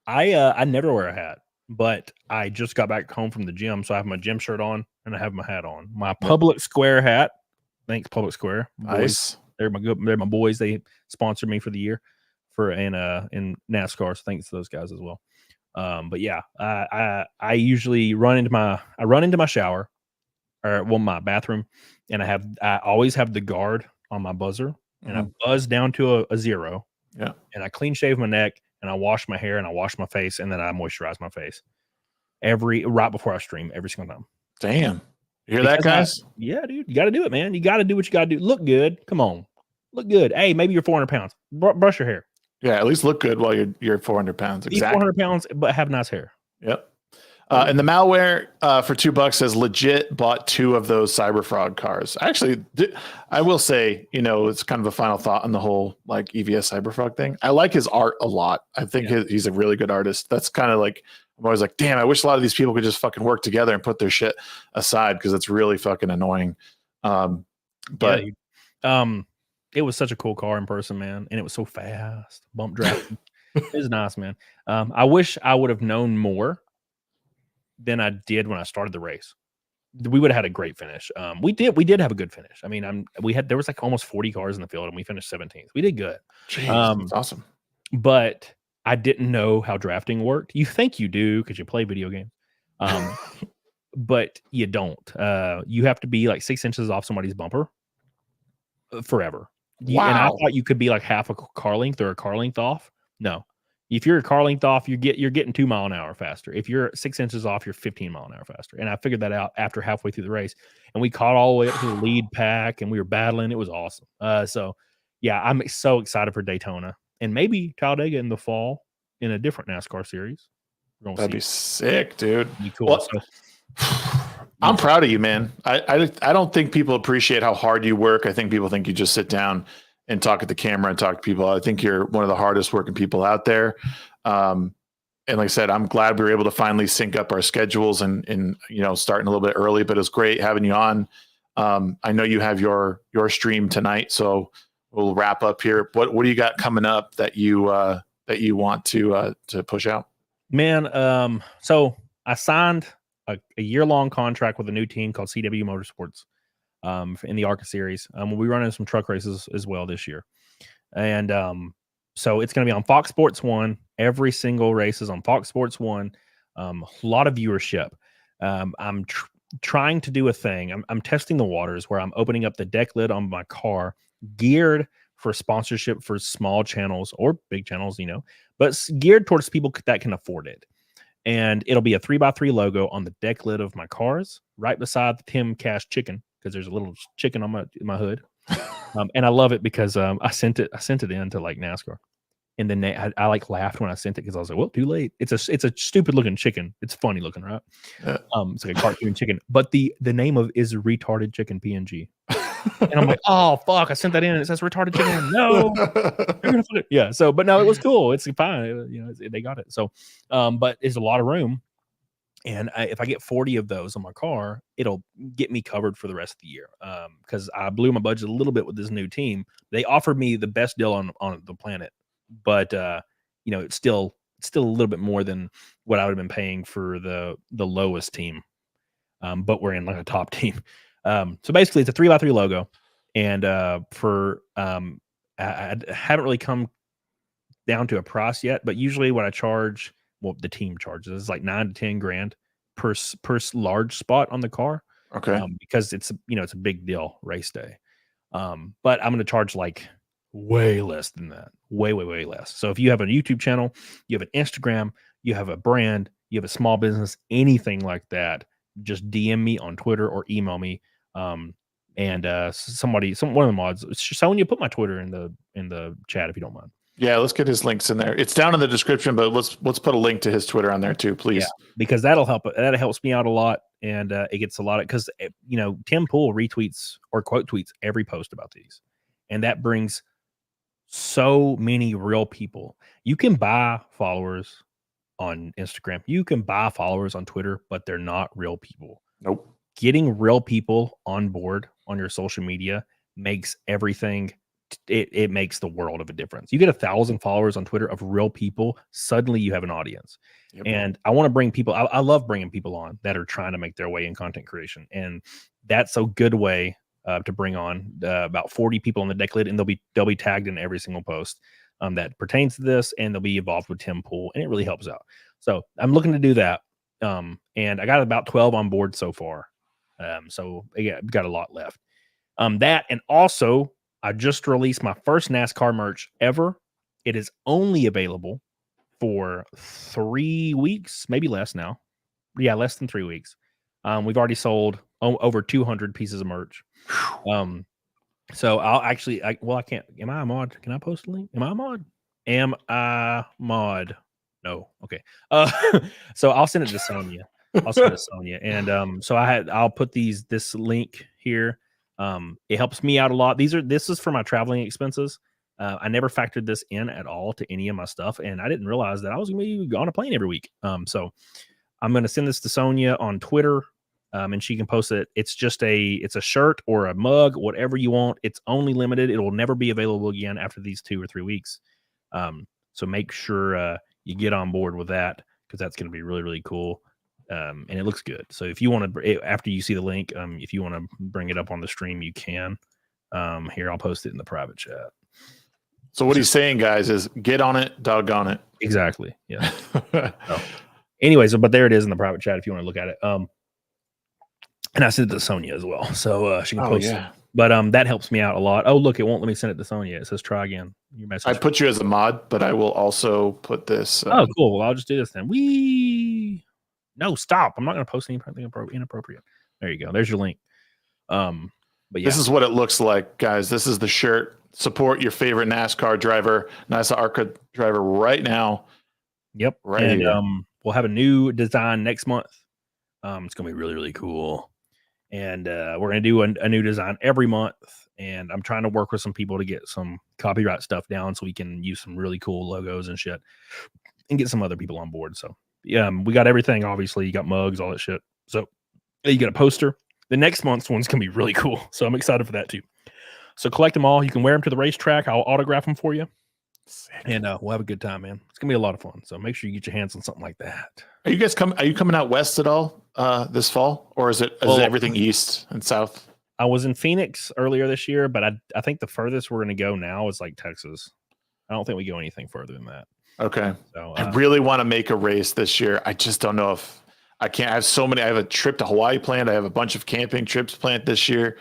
I never wear a hat, but I just got back home from the gym, so I have my gym shirt on and I have my hat on. My Public Square hat. Thanks, Public Square. Nice. They're my boys. They sponsored me for the year in NASCAR. So thanks to those guys as well. But yeah, I usually run into my shower, or my bathroom, and I always have the guard on my buzzer, and I buzz down to a 0. Yeah. And I clean shave my neck, and I wash my hair, and I wash my face, and then I moisturize my face right before I stream every single time. Damn. You hear that, guys? Yeah, dude. You got to do it, man. You got to do what you got to do. Look good. Come on. Look good. Hey, maybe you're 400 pounds. Brush your hair. Yeah, at least look good while you're 400 pounds. Exactly. 400 pounds, but have nice hair. Yep. And the malware for $2 says legit bought 2 of those Cyberfrog cars. Actually, I will say, it's kind of a final thought on the whole like EVS Cyberfrog thing. I like his art a lot. I think he's a really good artist. That's kind of like, I'm always like, damn, I wish a lot of these people could just fucking work together and put their shit aside because it's really fucking annoying. But it was such a cool car in person, man, and it was so fast. Bump drafting. It was nice, man. I wish I would have known more than I did when I started the race. We would have had a great finish. We did have a good finish. I mean, there was like almost 40 cars in the field, and we finished 17th. We did good. Jeez, that's awesome. But I didn't know how drafting worked. You think you do because you play video games, but you don't. You have to be like 6 inches off somebody's bumper forever. Wow. And I thought you could be like half a car length or a car length off. No. If you're a car length off, you're getting 2 mile an hour faster. If you're 6 inches off, you're 15 mile an hour faster. And I figured that out after halfway through the race. And we caught all the way up to the lead pack, and we were battling. It was awesome. So yeah, I'm so excited for Daytona and maybe Talladega in the fall in a different NASCAR series. That'd be sick, dude. Be cool. Well, I'm proud of you, man. I don't think people appreciate how hard you work. I think people think you just sit down and talk at the camera and talk to people. I think you're one of the hardest working people out there. And like I said, I'm glad we were able to finally sync up our schedules and starting a little bit early, but it was great having you on. I know you have your stream tonight, so we'll wrap up here. What do you got coming up that you want to push out? Man, so I signed a year-long contract with a new team called CW Motorsports in the ARCA series. We'll be running some truck races as well this year. And so it's going to be on Fox Sports 1. Every single race is on Fox Sports 1. A lot of viewership. I'm trying to do a thing. I'm testing the waters where I'm opening up the deck lid on my car geared for sponsorship for small channels or big channels, but geared towards people that can afford it. And it'll be a 3x3 logo on the deck lid of my cars right beside the Tim Cash chicken, because there's a little chicken on my hood. And I love it because I sent it in to like NASCAR. And then I like laughed when I sent it because I was like, well, too late. It's a stupid looking chicken. It's funny looking, right? It's like a cartoon chicken. But the name of is retarded chicken PNG. And I'm like, oh fuck, I sent that in and it says retarded chicken. No. Yeah. So, but no, it was cool. It's fine. They got it. So, but there's a lot of room. And if I get 40 of those on my car, it'll get me covered for the rest of the year. Because I blew my budget a little bit with this new team. They offered me the best deal on the planet, but it's still a little bit more than what I would have been paying for the lowest team. But we're in like a top team. So basically, it's a 3x3 logo, and I haven't really come down to a price yet. But usually, what I charge, the team charges is like $9 to $10 grand per large spot on the car. Okay, because it's a big deal race day. But I'm going to charge like way less than that, way less. So if you have a YouTube channel, you have an Instagram, you have a brand, you have a small business, anything like that, just DM me on Twitter or email me. And one of the mods, Sonia, put my Twitter in the chat if you don't mind. Yeah, let's get his links in there. It's down in the description, but let's put a link to his Twitter on there too, please. Yeah, because that'll help. That helps me out a lot, and it gets a lot of, because Tim Pool retweets or quote tweets every post about these, and that brings so many real people. You can buy followers on Instagram, you can buy followers on Twitter, but they're not real people. Nope. Getting real people on board on your social media makes everything. It makes the world of a difference. You get 1,000 followers on Twitter of real people, suddenly you have an audience. Yep. And I want to bring people. I love bringing people on that are trying to make their way in content creation, and that's a good way to bring on about 40 people on the deck lid, and they'll be tagged in every single post that pertains to this, and they'll be involved with Tim Pool, and it really helps out. So I'm looking to do that, and I got about 12 on board so far. So yeah, I've got a lot left. That, and also I just released my first NASCAR merch ever. It is only available for 3 weeks, maybe less now. Yeah, less than 3 weeks. We've already sold over 200 pieces of merch. So I'll actually, I can't. Am I a mod? Can I post a link? Am I a mod? Am I mod? No. Okay. So I'll send it to Sonia. And so I'll put this link here. It helps me out a lot. This is for my traveling expenses. I never factored this in at all to any of my stuff, and I didn't realize that I was going to be on a plane every week. So I'm going to send this to Sonia on Twitter, and she can post it. It's a shirt or a mug, whatever you want. It's only limited. It will never be available again after these 2 or 3 weeks. So make sure you get on board with that, because that's going to be really, really cool. And it looks good. So if you want to, after you see the link, if you want to bring it up on the stream, you can. Here, I'll post it in the private chat. So what he's saying, guys, is get on it, doggone it. Exactly. Yeah. So, anyways, but there it is in the private chat if you want to look at it. And I sent it to Sonia as well, so she can post it. But that helps me out a lot. Oh, look, it won't let me send it to Sonia. It says try again. Your message. I put you as a mod, but I will also put this. Oh, cool. Well, I'll just do this then. No, stop. I'm not going to post anything inappropriate. There you go. There's your link. But yeah. This is what it looks like, guys. This is the shirt. Support your favorite NASCAR driver, NASCAR ARCA driver right now. Yep. Right. And here. We'll have a new design next month. It's going to be really, really cool. And we're going to do a new design every month. And I'm trying to work with some people to get some copyright stuff down so we can use some really cool logos and shit and get some other people on board. So yeah, we got everything. Obviously, you got mugs, all that shit. So you got a poster. The next month's one's gonna be really cool. So I'm excited for that too. So collect them all. You can wear them to the racetrack. I'll autograph them for you. Sick. And we'll have a good time, man. It's gonna be a lot of fun. So make sure you get your hands on something like that. Are you guys Are you coming out west at all this fall, or is it everything east and south? I was in Phoenix earlier this year, but I think the furthest we're gonna go now is like Texas. I don't think we go anything further than that. Okay. So I really want to make a race this year. I just don't know if I can't. I have so many. I have a trip to Hawaii planned. I have a bunch of camping trips planned this year.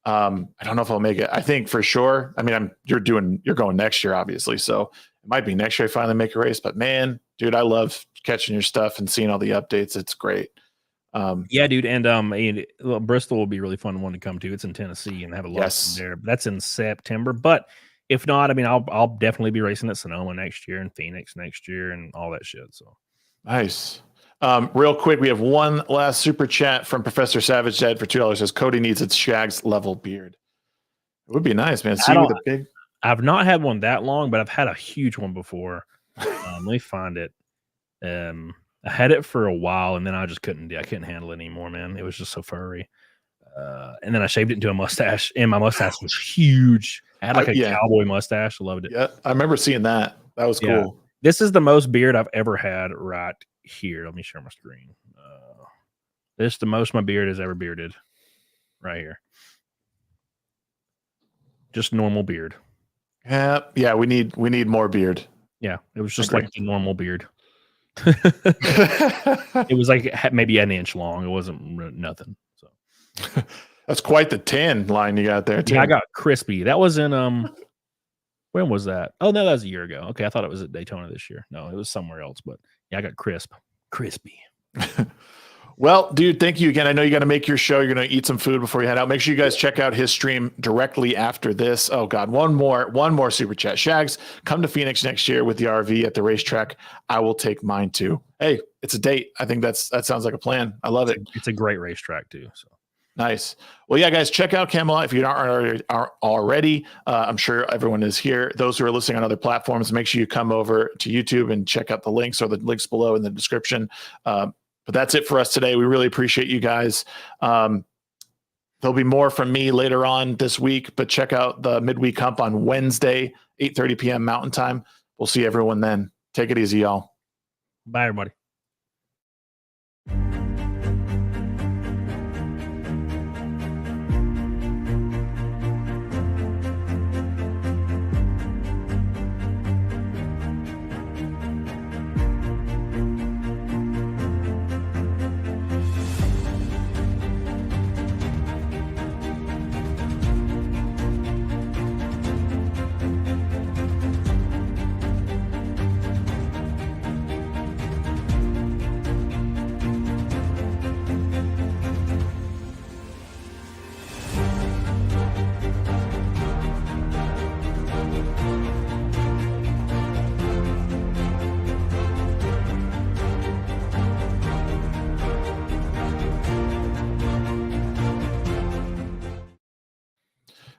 I don't know if I'll make it. I think for sure. I mean, you're going next year, obviously. So it might be next year I finally make a race. But man, dude, I love catching your stuff and seeing all the updates. It's great. Yeah, dude. And Bristol will be really fun one to come to. It's in Tennessee and have a lot of there. That's in September. But if not, I mean, I'll definitely be racing at Sonoma next year and Phoenix next year and all that shit. So nice. Real quick, we have one last super chat from Professor Savage Dad for $2. Says Cody needs its Shags level beard. It would be nice, man. See with a big. I've not had one that long, but I've had a huge one before. Let me find it. I had it for a while, and then I just couldn't handle it anymore, man. It was just so furry. And then I shaved it into a mustache, and my mustache was huge. I had like a cowboy mustache. I loved it. Yeah, I remember seeing that. That was cool. Yeah. This is the most beard I've ever had right here. Let me share my screen. This is the most my beard has ever bearded. Right here. Just normal beard. Yeah, we need more beard. Yeah, it was just like a normal beard. It was like maybe an inch long. It wasn't nothing. So that's quite the tan line you got there too. Yeah, I got crispy. That was in when was that? Oh no, that was a year ago. Okay, I thought it was at Daytona this year. No, it was somewhere else. But yeah, I got crispy. Well, dude, thank you again. I know you got to make your show. You're going to eat some food before you head out. Make sure you guys check out his stream directly after this. Oh God, one more super chat. Shags, come to Phoenix next year with the RV at the racetrack. I will take mine too. Hey, it's a date. I think that sounds like a plan. I love it. It's a great racetrack too. So Nice. Well, yeah, guys, check out Camelot if you aren't already. I'm sure everyone is here. Those who are listening on other platforms, make sure you come over to YouTube and check out the links or the links below in the description. But that's it for us today. We really appreciate you guys. There'll be more from me later on this week, but check out the midweek hump on Wednesday, 8:30 p.m. Mountain Time. We'll see everyone then. Take it easy, y'all. Bye, everybody.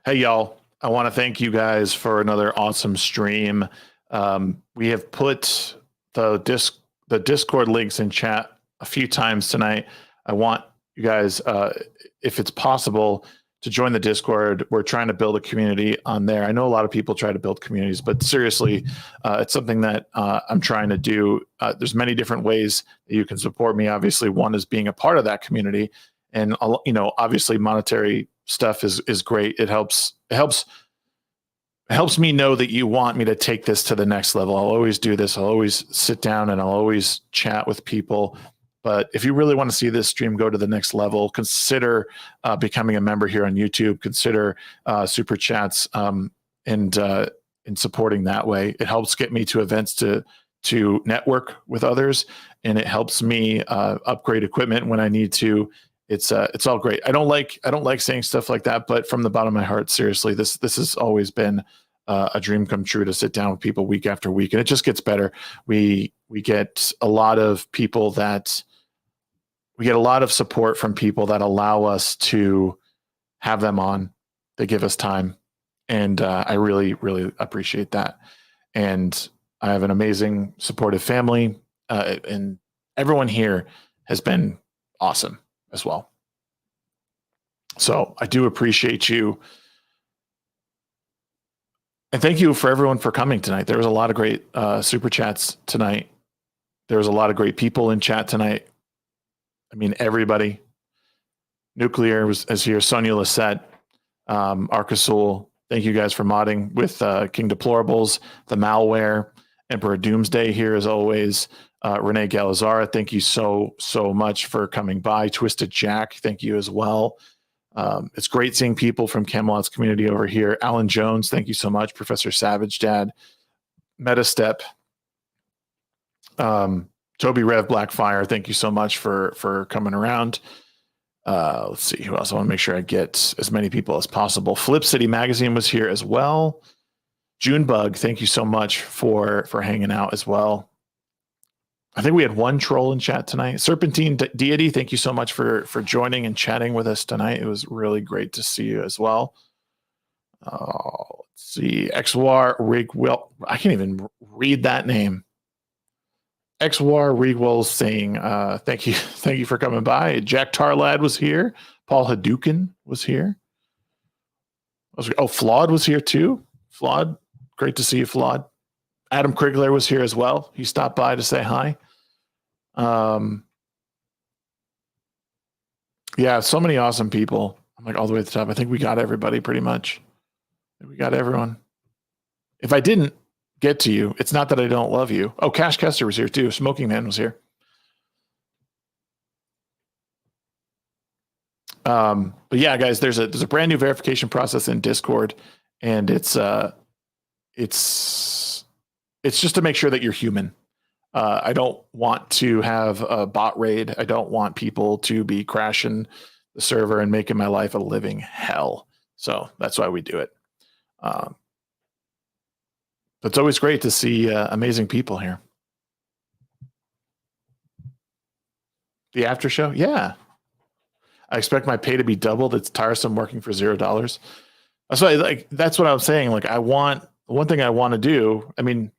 Hey, y'all. I want to thank you guys for another awesome stream. We have put the Discord links in chat a few times tonight. I want you guys, if it's possible, to join the Discord. We're trying to build a community on there. I know a lot of people try to build communities, but seriously, it's something that I'm trying to do. There's many different ways that you can support me. Obviously, one is being a part of that community, and obviously monetary stuff is great. It helps me know that you want me to take this to the next level. I'll always do this. I'll always sit down and I'll always chat with people. But if you really want to see this stream go to the next level, consider becoming a member here on YouTube. Consider super chats and supporting that way. It helps get me to events to network with others, and it helps me upgrade equipment when I need to. It's all great. I don't like saying stuff like that, but from the bottom of my heart, seriously, this has always been a dream come true to sit down with people week after week, and it just gets better. We get a lot of support from people that allow us to have them on. They give us time, and I really, really appreciate that. And I have an amazing supportive family, and everyone here has been awesome as well. So I do appreciate you. And thank you for everyone for coming tonight. There was a lot of great super chats tonight. There was a lot of great people in chat tonight. I mean, everybody. Nuclear is here. Sonia Lisette, Arcasul. Thank you guys for modding with King Deplorables, the Malware, EmperorDoomsDay here as always. Renee Galazara, thank you so much for coming by. Twisted Jack, thank you as well. It's great seeing people from Camelot's community over here. Alan Jones, thank you so much. Professor Savage Dad, Metastep, Toby Rev Blackfire, thank you so much for coming around. Let's see who else. I want to make sure I get as many people as possible. Flip City Magazine was here as well. Junebug, thank you so much for hanging out as well. I think we had one troll in chat tonight. Serpentine Deity, thank you so much for joining and chatting with us tonight. It was really great to see you as well. Let's see. Exwar Rigwell. I can't even read that name. Exwar Rigwell saying, thank you for coming by. Jack Tarlad was here. Paul Hadouken was here. Flawed was here too. Flawed, great to see you, Flawed. Adam Krigler was here as well. He stopped by to say hi. Yeah, so many awesome people. I'm like all the way at the top. I think we got everybody pretty much. We got everyone. If I didn't get to you, it's not that I don't love you. Oh, Cash Kester was here too. Smoking Man was here. But yeah, guys, there's a brand new verification process in Discord, and it's just to make sure that you're human. I don't want to have a bot raid. I don't want people to be crashing the server and making my life a living hell. So that's why we do it. It's always great to see amazing people here. The after show? Yeah. I expect my pay to be doubled. It's tiresome working for $0. That's why, like, that's what I was saying. Like, one thing I want to do. I mean,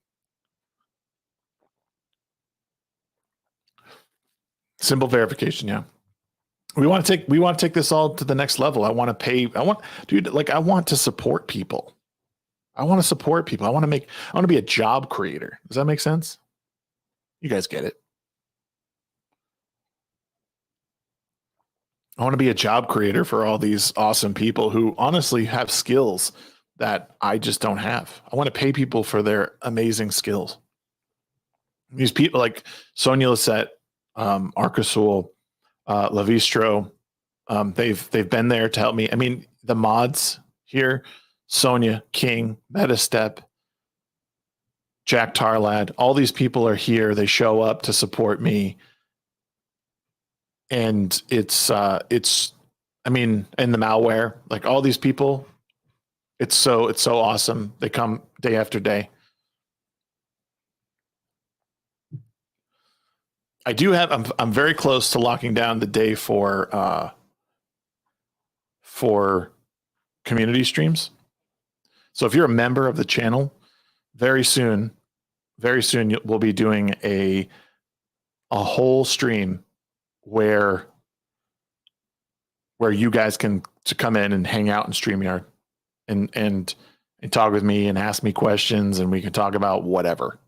simple verification. Yeah. We want to take this all to the next level. I want to pay. I want to support people. I want to be a job creator. Does that make sense? You guys get it. I want to be a job creator for all these awesome people who honestly have skills that I just don't have. I want to pay people for their amazing skills. These people like Sonia Lisette, Arcasul, Lavistro, they've been there to help me. I mean, the mods here, Sonia, King, Metastep, Jack Tarlad, all these people are here. They show up to support me. And it's I mean, in the malware, like all these people, it's so awesome. They come day after day. I do have, I'm very close to locking down the day for community streams. So if you're a member of the channel, very soon we'll be doing a whole stream where you guys can to come in and hang out in StreamYard and talk with me and ask me questions, and we can talk about whatever.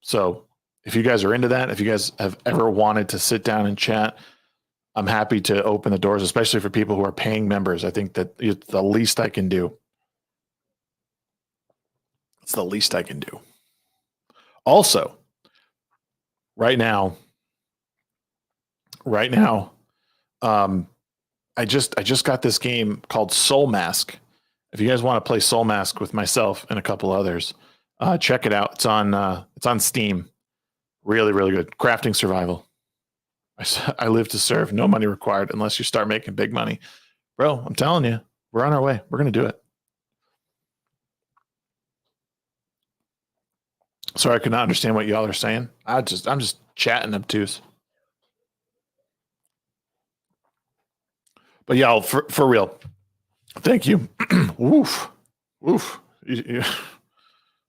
So if you guys are into that, if you guys have ever wanted to sit down and chat, I'm happy to open the doors, especially for people who are paying members. I think that it's the least I can do. It's the least I can do. Also, right now, I just got this game called Soul Mask. If you guys want to play Soul Mask with myself and a couple others, check it out. It's on Steam. Really, really good. Crafting survival. I live to serve. No money required unless you start making big money. Bro, I'm telling you, we're on our way. We're going to do it. Sorry, I could not understand what y'all are saying. I'm just chatting obtuse. But y'all, for real, thank you. Woof.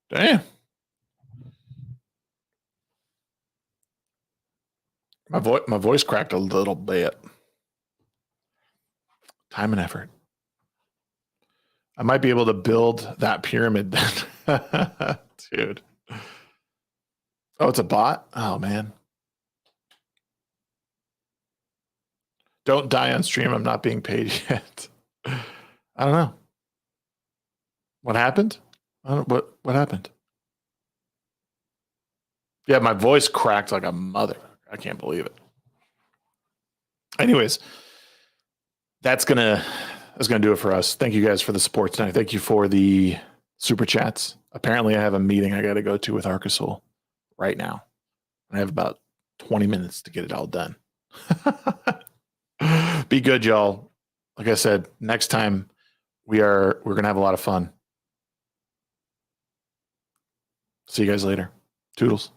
Damn. My voice cracked a little bit. Time and effort. I might be able to build that pyramid then. Dude. Oh, it's a bot? Oh, man. Don't die on stream. I'm not being paid yet. I don't know. What happened? What happened? Yeah, my voice cracked like a mother. I can't believe it. Anyways, that's gonna do it for us. Thank you guys for the support tonight. Thank you for the super chats. Apparently, I have a meeting I got to go to with Arcasul right now. I have about 20 minutes to get it all done. Be good, y'all. Like I said, next time we're gonna have a lot of fun. See you guys later. Toodles.